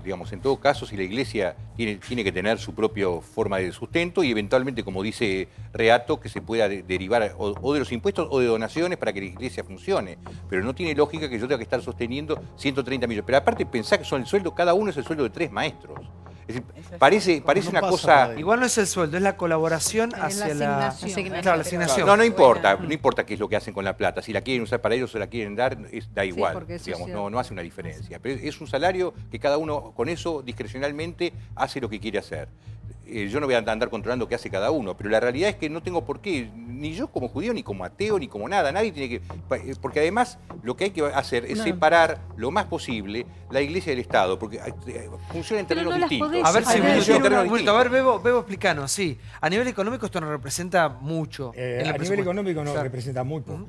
Digamos, en todo caso, si la Iglesia tiene que tener su propia forma de sustento y eventualmente, como dice Reato, que se pueda derivar o de los impuestos o de donaciones para que la Iglesia funcione. Pero no tiene lógica que yo tenga que estar sosteniendo 130 millones. Pero aparte, pensá que son el sueldo, cada uno es el sueldo de 3 maestros. Es decir, parece una cosa... Igual no es el sueldo, es la colaboración hacia la asignación. No importa qué es lo que hacen con la plata. Si la quieren usar para ellos o se la quieren dar, da igual. Digamos, no hace una diferencia. Pero es un salario que cada uno con eso discrecionalmente hace lo que quiere hacer. Yo no voy a andar controlando qué hace cada uno, pero la realidad es que no tengo por qué, ni yo como judío, ni como ateo, ni como nada. Nadie tiene que... Porque además lo que hay que hacer es separar lo más posible la Iglesia del Estado, porque funciona en terrenos distintos. A ver, Bebo, explicanos, sí. A nivel económico esto no representa mucho. A nivel económico no representa muy poco.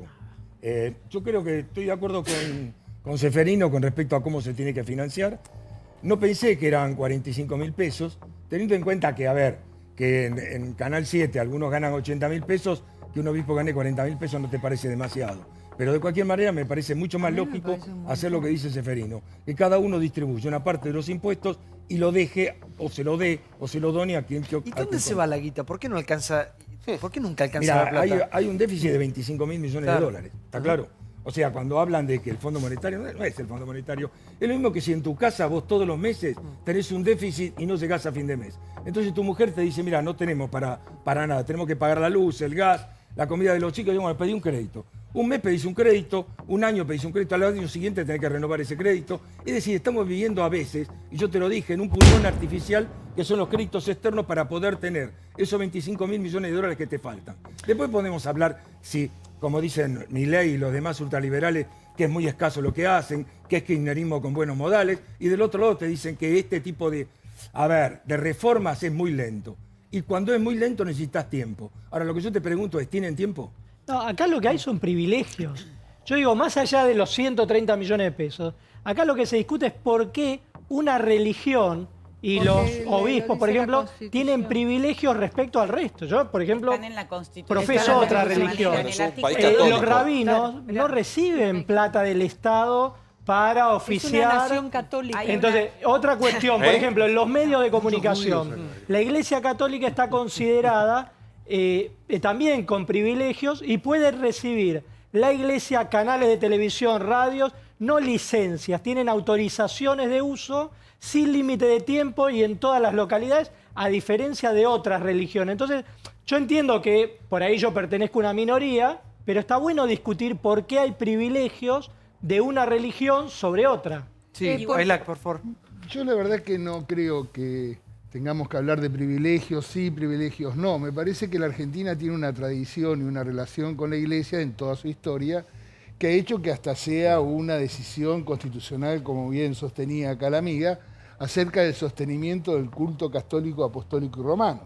Yo creo que estoy de acuerdo con Ceferino con respecto a cómo se tiene que financiar. No pensé que eran 45.000 pesos, teniendo en cuenta que, a ver, que en Canal 7 algunos ganan 80.000 pesos, que un obispo gane 40.000 pesos no te parece demasiado. Pero de cualquier manera me parece mucho más lógico hacer lo que dice Ceferino, que cada uno distribuya una parte de los impuestos y lo deje, o se lo dé, o se lo done a quien... ¿Y dónde se va la guita? ¿Por qué no alcanza? ¿Por qué nunca alcanza la plata? Hay un déficit de 25.000 millones de dólares, ¿está claro? O sea, cuando hablan de que el Fondo Monetario, no es el Fondo Monetario, es lo mismo que si en tu casa vos todos los meses tenés un déficit y no llegás a fin de mes. Entonces tu mujer te dice, mira, no tenemos para nada, tenemos que pagar la luz, el gas, la comida de los chicos, y bueno, pedí un crédito. Un mes pedís un crédito, un año pedís un crédito, al año siguiente tenés que renovar ese crédito. Es decir, estamos viviendo a veces, y yo te lo dije, en un pulmón artificial que son los créditos externos para poder tener esos 25.000 millones de dólares que te faltan. Después podemos hablar si, como dicen Milei y los demás ultraliberales, que es muy escaso lo que hacen, que es kirchnerismo con buenos modales, y del otro lado te dicen que este tipo de reformas es muy lento. Y cuando es muy lento necesitas tiempo. Ahora, lo que yo te pregunto es, ¿tienen tiempo? No, acá lo que hay son privilegios. Yo digo, más allá de los 130 millones de pesos, acá lo que se discute es por qué una religión y los obispos, por ejemplo, tienen privilegios respecto al resto. Yo, por ejemplo, profeso otra religión. Los rabinos no reciben plata del Estado para oficiar. Es una nación católica. Entonces, otra cuestión, por ejemplo, en los medios de comunicación, la Iglesia Católica está considerada también con privilegios y puede recibir la Iglesia canales de televisión, radios, no licencias, tienen autorizaciones de uso sin límite de tiempo y en todas las localidades, a diferencia de otras religiones. Entonces, yo entiendo que por ahí yo pertenezco a una minoría, pero está bueno discutir por qué hay privilegios de una religión sobre otra. Sí, Aylac, por favor. Yo la verdad que no creo que tengamos que hablar de privilegios sí, privilegios no. Me parece que la Argentina tiene una tradición y una relación con la Iglesia en toda su historia que ha hecho que hasta sea una decisión constitucional, como bien sostenía acá la amiga, acerca del sostenimiento del culto católico, apostólico y romano.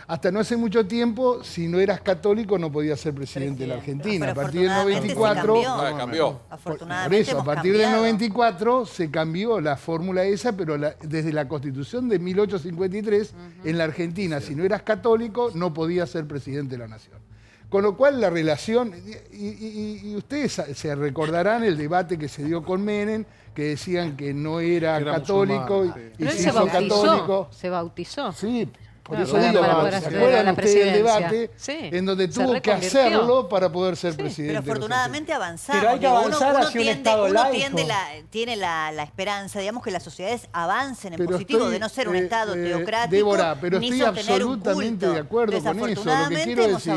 Hasta no hace mucho tiempo, si no eras católico, no podías ser presidente de la Argentina. A partir del 94... cambió. Por eso, a partir del 94 se cambió la fórmula esa, pero desde la Constitución de 1853, en la Argentina, si no eras católico, no podías ser presidente de la Nación. Con lo cual la relación, y ustedes se recordarán el debate que se dio con Menem, que decían que no era católico y se hizo católico. Se bautizó. Sí, por eso digo, ¿se acuerdan ustedes del debate? Sí, en donde tuvo que hacerlo para poder ser presidente. Pero afortunadamente avanzamos. Pero hay que avanzar hacia un Estado laico. Tiene la esperanza, digamos, que las sociedades avancen en positivo, de no ser un Estado teocrático, Débora, pero estoy absolutamente de acuerdo con eso. Lo que quiero decir,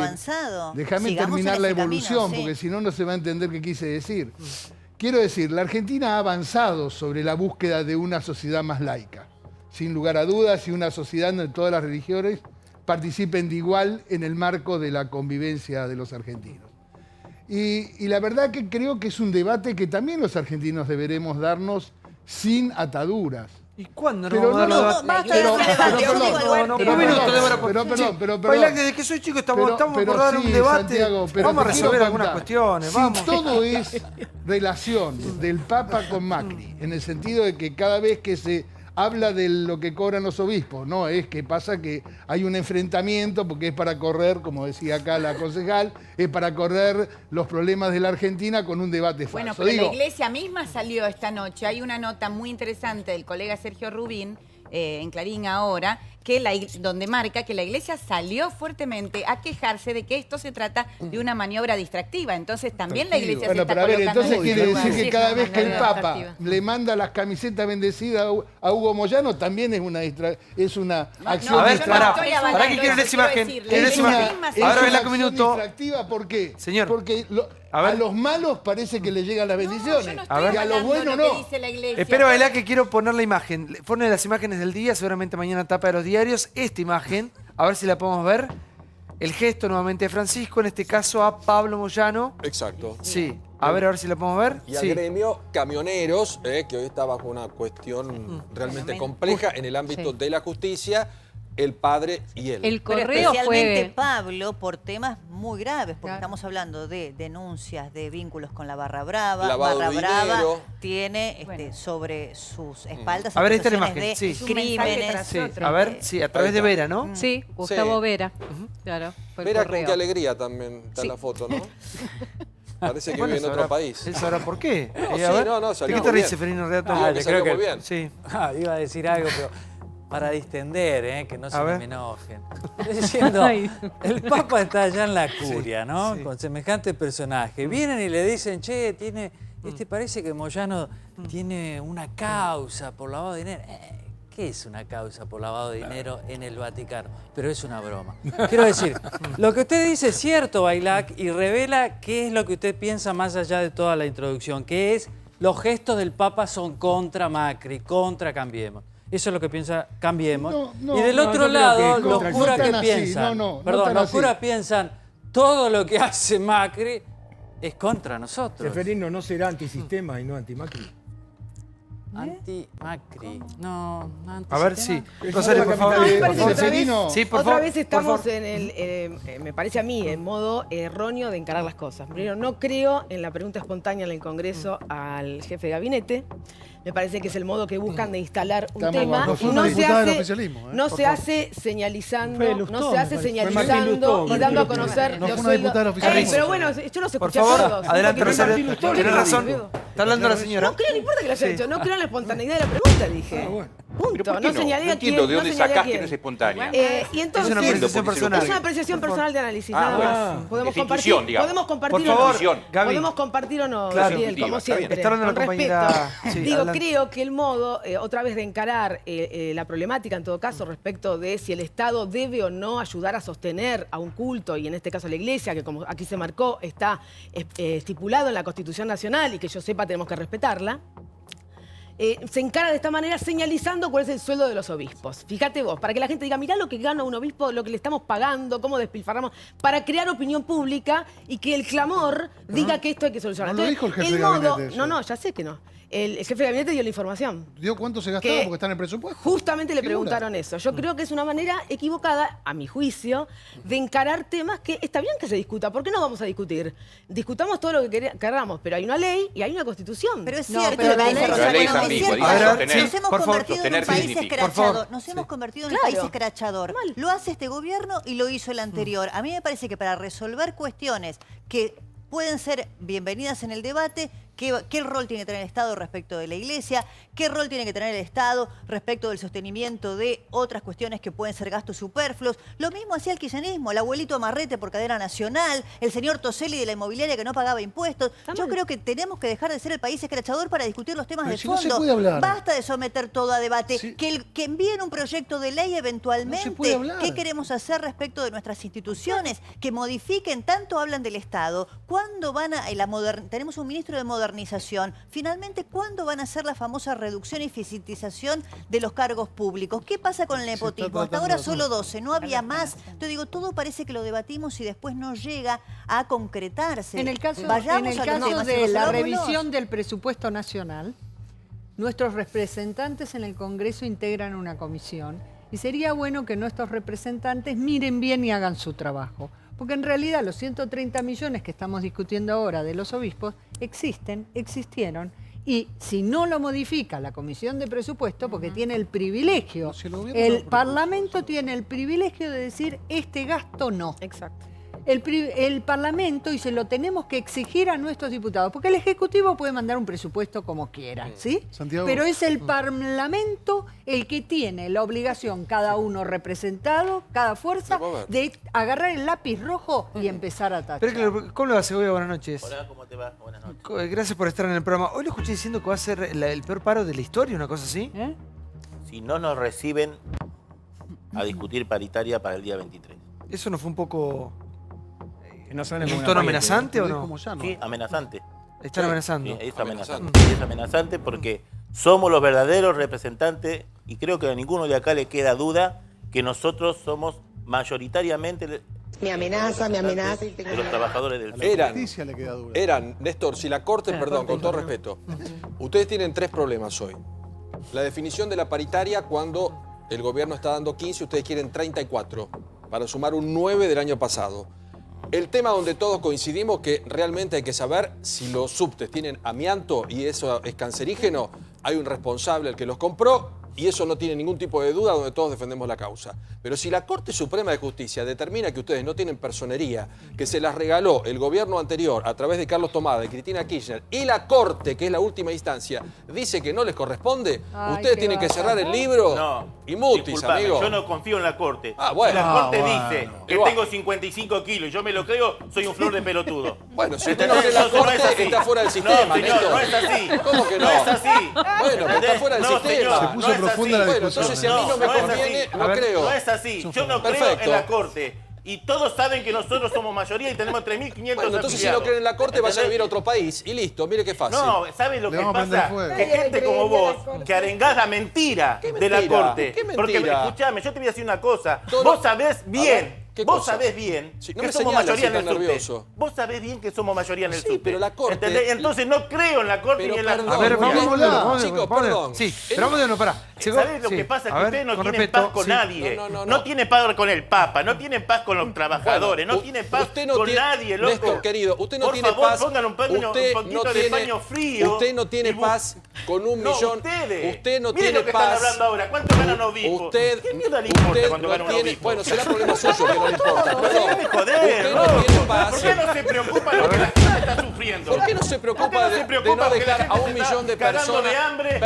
déjame terminar la evolución, porque si no, no se va a entender qué quise decir. Quiero decir, la Argentina ha avanzado sobre la búsqueda de una sociedad más laica. sin lugar a dudas, y una sociedad donde todas las religiones participen de igual en el marco de la convivencia de los argentinos. Y la verdad que creo que es un debate que también los argentinos deberemos darnos sin ataduras. ¿Y cuándo no vamos a dar debate? Desde que soy chico estamos por dar un debate. Santiago, vamos a resolver algunas cuestiones. Si todo es relación del Papa con Macri, en el sentido de que cada vez que se habla de lo que cobran los obispos, no es que pasa que hay un enfrentamiento porque es para correr, como decía acá la concejal, es para correr los problemas de la Argentina con un debate falso. Bueno, pero la Iglesia misma salió esta noche. Hay una nota muy interesante del colega Sergio Rubín, en Clarín ahora, donde marca que la Iglesia salió fuertemente a quejarse de que esto se trata de una maniobra distractiva. Entonces también la Iglesia se está colocando... Entonces quiere decir que cada vez que el Papa le manda las camisetas bendecidas a Hugo Moyano, también es una acción distractiva. ¿Para qué quieren esa imagen? Ahora ven la minuto. Distractiva, ¿por qué? Señor. Porque a los malos parece que les llegan las bendiciones. Y a los buenos no. Espera, Bailá, que quiero poner la imagen. Pone las imágenes del día, seguramente mañana tapa de los diarios. Esta imagen, a ver si la podemos ver. El gesto nuevamente de Francisco, en este caso a Pablo Moyano. Exacto. Sí. A ver si la podemos ver. Y al gremio camioneros, que hoy está bajo una cuestión realmente compleja en el ámbito de la justicia, el padre y él. El correo especialmente Pablo por temas muy graves, porque estamos hablando de denuncias de vínculos con la Barra Brava. Barra Brava tiene sobre sus espaldas a ver esta imagen de crímenes. A ver, a través de Vera, ¿no? Sí, Gustavo Vera. Claro, fue Vera con qué alegría también está en la foto, ¿no? Parece que vive en otro país. ¿Él sabrá por qué? ¿De qué te ríes, Seferino Reato? Creo que muy bien. Sí. Iba a decir algo, pero... para distender, que no se me enojen. Estoy diciendo, el Papa está allá en la curia, ¿no? Sí. Con semejante personaje. Vienen y le dicen, che, parece que Moyano tiene una causa por lavado de dinero. ¿Qué es una causa por lavado de dinero en el Vaticano? Pero es una broma. Quiero decir, lo que usted dice es cierto, Bailac, y revela qué es lo que usted piensa más allá de toda la introducción, que es los gestos del Papa son contra Macri, contra Cambiemos. Eso es lo que piensa Cambiemos. Y del otro lado, los curas que piensan, los curas piensan, todo lo que hace Macri es contra nosotros. Seferino, ¿no será antisistema y no anti-Macri? Anti-Macri. No, a ver, sí. Rosario, por favor. Otra vez estamos en el, me parece a mí, en modo erróneo de encarar las cosas. Primero, no creo en la pregunta espontánea en el Congreso al jefe de gabinete. Me parece que es el modo que buscan de instalar un tema y no se hace señalizando, y dando a conocer los sueldos. Pero bueno, yo los escuché a todos. Adelante, Rosario. Tiene razón. Está hablando la señora. No creo, no importa que lo haya hecho, no creo en la espontaneidad de la pregunta, dije. Punto. No señalé a quién. No entiendo de dónde sacás que no es espontánea. Y entonces, es una apreciación personal. Es una apreciación personal de análisis, nada más. Podemos compartir o no, Gabriel, como siempre. Está hablando la compañera. Digo, creo que el modo, otra vez, de encarar la problemática, en todo caso, respecto de si el Estado debe o no ayudar a sostener a un culto, y en este caso a la Iglesia, que como aquí se marcó, está estipulado en la Constitución Nacional y que yo sepa tenemos que respetarla, se encara de esta manera señalizando cuál es el sueldo de los obispos. Fíjate vos, para que la gente diga, mirá lo que gana un obispo, lo que le estamos pagando, cómo despilfarramos, para crear opinión pública y que el clamor diga que esto hay que solucionar. No lo dijo el jefe de gabinete. No, ya sé que no. El jefe de gabinete dio la información. ¿Dio cuánto se gastaba porque está en el presupuesto? Justamente le preguntaron eso. Yo creo que es una manera equivocada, a mi juicio, de encarar temas que está bien que se discuta. ¿Por qué no vamos a discutir? Discutamos todo lo que queramos, pero hay una ley y hay una constitución. Pero es cierto, nos hemos convertido en un país escrachador. Nos hemos convertido en un país escrachador. Lo hace este gobierno y lo hizo el anterior. A mí me parece que para resolver cuestiones que pueden ser bienvenidas en el debate, ¿qué rol tiene que tener el Estado respecto de la Iglesia? ¿Qué rol tiene que tener el Estado respecto del sostenimiento de otras cuestiones que pueden ser gastos superfluos? Lo mismo hacía el kirchnerismo, el abuelito Amarrete por cadena nacional, el señor Toselli de la inmobiliaria que no pagaba impuestos. Yo creo que tenemos que dejar de ser el país escrachador para discutir los temas de fondo. No se puede hablar. Basta de someter todo a debate. Que envíen un proyecto de ley eventualmente. ¿Qué queremos hacer respecto de nuestras instituciones? Que modifiquen, tanto hablan del Estado. ¿Cuándo van a tenemos un ministro de modernización? modernización? Finalmente, ¿cuándo van a hacer la famosa reducción y eficientización de los cargos públicos? ¿Qué pasa con el nepotismo? Hasta ahora solo 12, no había más. Te digo, todo parece que lo debatimos y después no llega a concretarse. En el caso de la revisión del presupuesto nacional, nuestros representantes en el Congreso integran una comisión y sería bueno que nuestros representantes miren bien y hagan su trabajo. Porque en realidad los 130 millones que estamos discutiendo ahora de los obispos existieron, y si no lo modifica la Comisión de Presupuesto, porque tiene el privilegio, el Parlamento tiene el privilegio de decir este gasto no. Exacto. El Parlamento, y se lo tenemos que exigir a nuestros diputados, porque el Ejecutivo puede mandar un presupuesto como quiera, ¿sí? Santiago. Pero es el Parlamento el que tiene la obligación, cada uno representado, cada fuerza, de agarrar el lápiz rojo y empezar a tachar. Pero, ¿cómo le va, Segovia? Buenas noches. Hola, ¿cómo te va? Buenas noches. Gracias por estar en el programa. Hoy lo escuché diciendo que va a ser el peor paro de la historia, una cosa así. Si no nos reciben a discutir paritaria para el día 23. ¿Eso no fue un poco... No ¿un tono amenazante o no? Sí, amenazante. Están amenazando. Sí, es amenazante. Es amenazante porque somos los verdaderos representantes y creo que a ninguno de acá le queda duda que nosotros somos mayoritariamente... Me amenaza. De los trabajadores del Eran, Néstor, si la Corte, perdón, con todo respeto, ustedes tienen 3 problemas hoy. La definición de la paritaria cuando el gobierno está dando 15, ustedes quieren 34, para sumar un 9 del año pasado. El tema donde todos coincidimos que realmente hay que saber si los subtes tienen amianto y eso es cancerígeno, hay un responsable el que los compró y eso no tiene ningún tipo de duda, donde todos defendemos la causa. Pero si la Corte Suprema de Justicia determina que ustedes no tienen personería, que se las regaló el gobierno anterior a través de Carlos Tomada y Cristina Kirchner, y la Corte, que es la última instancia, dice que no les corresponde, ustedes tienen que cerrar el libro y mutis, amigo. Yo no confío en la Corte. Bueno. Si la Corte dice que tengo 55 kilos y yo me lo creo, soy un flor de pelotudo. Bueno, si usted no cree en la Corte, está fuera del sistema, señor, no es así. ¿Cómo que no? No es así. Bueno, pero está fuera del sistema. Se puso profunda la discusión. Bueno, entonces si a mí no me conviene, no creo. No es así. Yo no creo en la Corte. Y todos saben que nosotros somos mayoría y tenemos 3.500 Bueno, entonces si no creen en la Corte, vayan a vivir a otro país. Y listo, mire qué fácil. No, ¿sabes lo que pasa? Que gente como vos, que arengás la mentira de la Corte. ¿Qué mentira? Porque, escuchame, yo te voy a decir una cosa. Vos sabés bien... Vos sabés bien que somos mayoría en el subte. Vos sabés bien que somos mayoría en el subte. Sí, pero la Corte... ¿Entendés? Entonces no creo en la Corte ni en la... A ver, vamos, chicos, perdón. Sí, pero vamos de nuevo, pará. ¿Sabés lo que pasa? Que ustedes no tienen paz con nadie. No tienen paz con el Papa, no tienen paz con los trabajadores, no tienen paz con nadie, loco. Néstor, querido, usted no tiene paz... Por favor, pongan un poquito de paño frío. Usted no tiene paz con 1 millón... Usted no tiene paz... Miren lo que están hablando ahora. ¿Cuánto ganan los obispos? ¿Qué mierda le importa cuánto ganan los obispos? Bueno, será problema suyo que no le importa. Joder, ¿por qué no se preocupa de lo que la gente está sufriendo? ¿Por qué no se preocupa de no dejar a 1 millón de personas? De hambre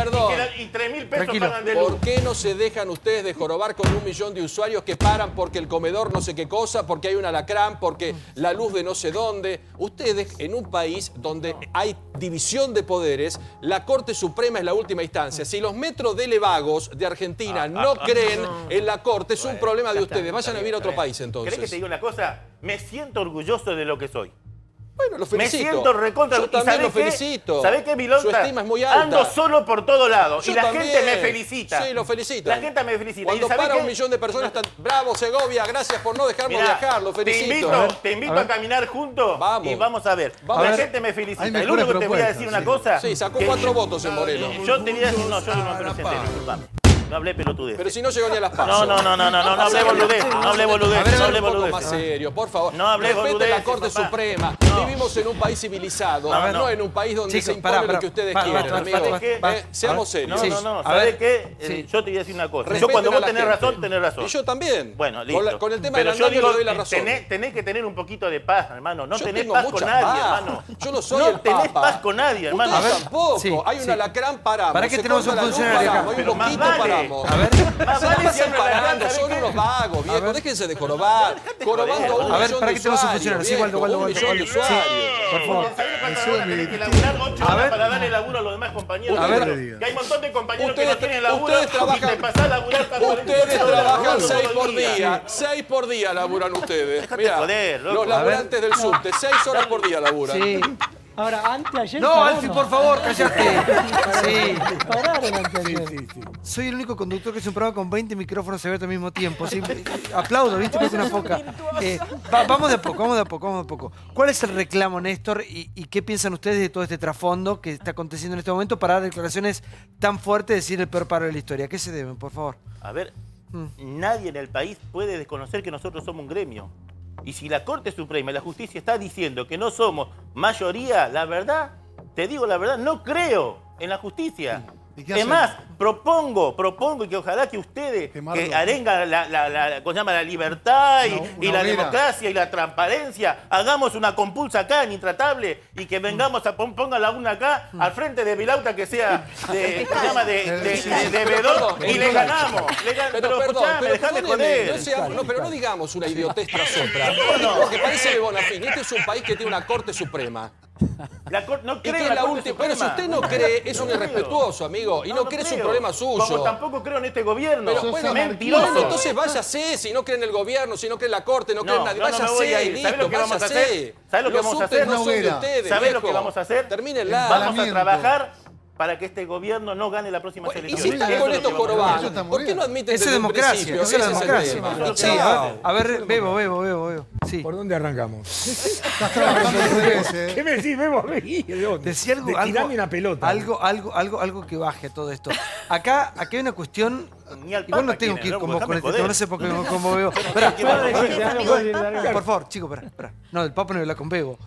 y 3.000 pesos pagan de luz. ¿Por qué no se dejan ustedes de jorobar con 1 millón de usuarios que paran porque el comedor no sé qué cosa, porque hay un alacrán, porque la luz de no sé dónde? Ustedes, en un país donde hay división de poderes, la Corte Suprema es la última instancia. Si los metrodelevados de Argentina no creen en la Corte, es un problema de ustedes. Vayan a vivir a otro país entonces. ¿Querés que te diga una cosa? Me siento orgulloso de lo que soy. Bueno, lo felicito. Me siento recontra. Yo también lo felicito. ¿Sabés qué, Milonta? Su estima es muy alta. Ando solo por todos lados. Yo y la también. gente me felicita. Sí, lo felicita. La gente me felicita. Cuando para 1 millón de personas están... Bravo, Segovia, gracias por no dejarnos viajar, lo felicito. Te invito a caminar juntos y vamos a ver. La gente me felicita. Hay El único que te voy a decir una cosa... Sí, sacó 4 votos en Morelos. Yo te voy a decir... No, yo no me presenté, disculpame. No hablé pelotudez. Pero si no llegó ni a las pasos. No hablé boludez. No hablé boludez. No hablé boludez. Más serio, por favor. No hablé boludez. Respete la Corte Suprema. Vivimos en un país civilizado, no en un país donde se impone lo que ustedes quieren, amigo. Seamos serios. No. ¿Sabés qué? Yo te voy a decir una cosa. Yo cuando vos tenés razón, tenés razón. Y yo también. Bueno, listo. Con el tema de la le doy la razón. Tenés que tener un poquito de paz, hermano. No tenés paz con nadie, hermano. Yo no soy el Papa. No tenés paz con nadie, hermano. Ustedes tampoco. Hay un alacrán, paramos. ¿Para qué tenemos un funcionario acá? Hay un poquito, paramos. A ver. Más vale Se parando, son unos vagos, viejo. Déjense de jorobar. Jorobando a 1 millón de usuarios. Sí, Waldo, 1 millón de usuarios. Por favor. Tenés que laburar 8 horas para darle laburo a los demás compañeros. Que hay un montón de compañeros que no tienen laburo y te pasás a laburar para... Ustedes trabajan 6 por día. 6 por día laburan ustedes. Mirá, los laburantes del subte, 6 horas por día laburan. Sí. Ahora, anteayer... No, Alfie, por favor, cállate. Sí. Pararon anteayer. Sí. Soy el único conductor que hace un programa con 20 micrófonos abiertos al mismo tiempo. Sí, aplaudo, ¿viste? Parece una foca. Vamos de a poco. ¿Cuál es el reclamo, Néstor? ¿Y qué piensan ustedes de todo este trasfondo que está aconteciendo en este momento para dar declaraciones tan fuertes, decir el peor paro de la historia? ¿A qué se deben, por favor? A ver, nadie en el país puede desconocer que nosotros somos un gremio. Y si la Corte Suprema y la Justicia está diciendo que no somos mayoría, la verdad, te digo la verdad, no creo en la justicia. Es más, propongo que ojalá que ustedes que arengan la libertad y la democracia y la transparencia, hagamos una compulsa acá en Intratable y que vengamos a pongan la una acá al frente de Vilauta que sea de Bedón y le ganamos. Pero escuchame, dejame joder. Pero no digamos una idiotez tras otra. Porque parece de Bonafini. Este es un país que tiene una Corte Suprema. No creo en la última. Pero si usted no cree, es un irrespetuoso, amigo. Y no cree, es un problema suyo. Como tampoco creo en este gobierno. Pero bueno, mentiroso. Entonces váyase. Si no cree en el gobierno, si no cree en la Corte, no cree en nadie. Váyase y listo, ¿Sabes lo que vamos a hacer? ¿Sabes lo que vamos a hacer? ¿Sabes lo que vamos a hacer? Termínenla. Vamos a trabajar para que este gobierno no gane la próxima elección. Y si están con estos jorobados, ¿por qué no admiten desde un principio? Esa es la democracia. Sí, a ver, Bebo. Sí. ¿Por dónde arrancamos? Estás trabajando al revés, ¿eh? ¿Qué me decís, Bebo? Decía tirame una pelota. Algo que baje todo esto. Acá hay una cuestión. Igual no tengo que ir con vos con este tema, no sé por qué como Bebo. Por favor, chicos, espera. No, el Papa no habla con Bebo.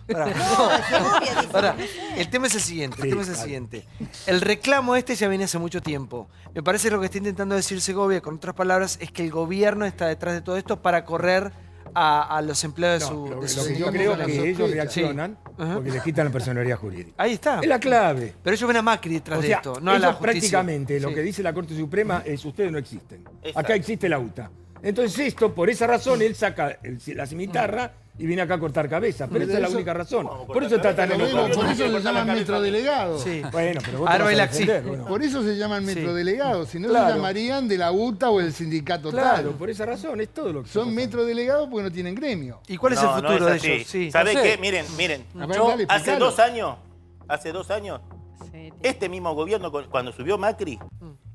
El tema es el siguiente. El reclamo ya viene hace mucho tiempo. Me parece que lo que está intentando decir Segovia, con otras palabras, es que el gobierno está detrás de todo esto para correr a los empleados de su... Lo que yo creo es que ellos reaccionan porque les quitan la personalidad jurídica. Ahí está. Es la clave. Pero ellos ven a Macri detrás de esto, no a la justicia. Prácticamente lo que dice la Corte Suprema es ustedes no existen. Acá existe la UTA. Entonces por esa razón, él saca la cimitarra y viene acá a cortar cabeza. Pero esa es la única razón. Por eso está tan enojado. Por eso se llaman metrodelegados. Sí. Bueno, pero vos bueno. Por eso se llaman metrodelegados. Si no se llamarían de la UTA o el sindicato tal. Claro, por esa razón. Es todo lo que son metrodelegados porque no tienen gremio. ¿Y cuál es el futuro de ellos? Sí. ¿Sabés qué? Miren. Hace 2 años, este mismo gobierno, cuando subió Macri,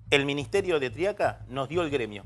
el ministerio de Triaca nos dio el gremio.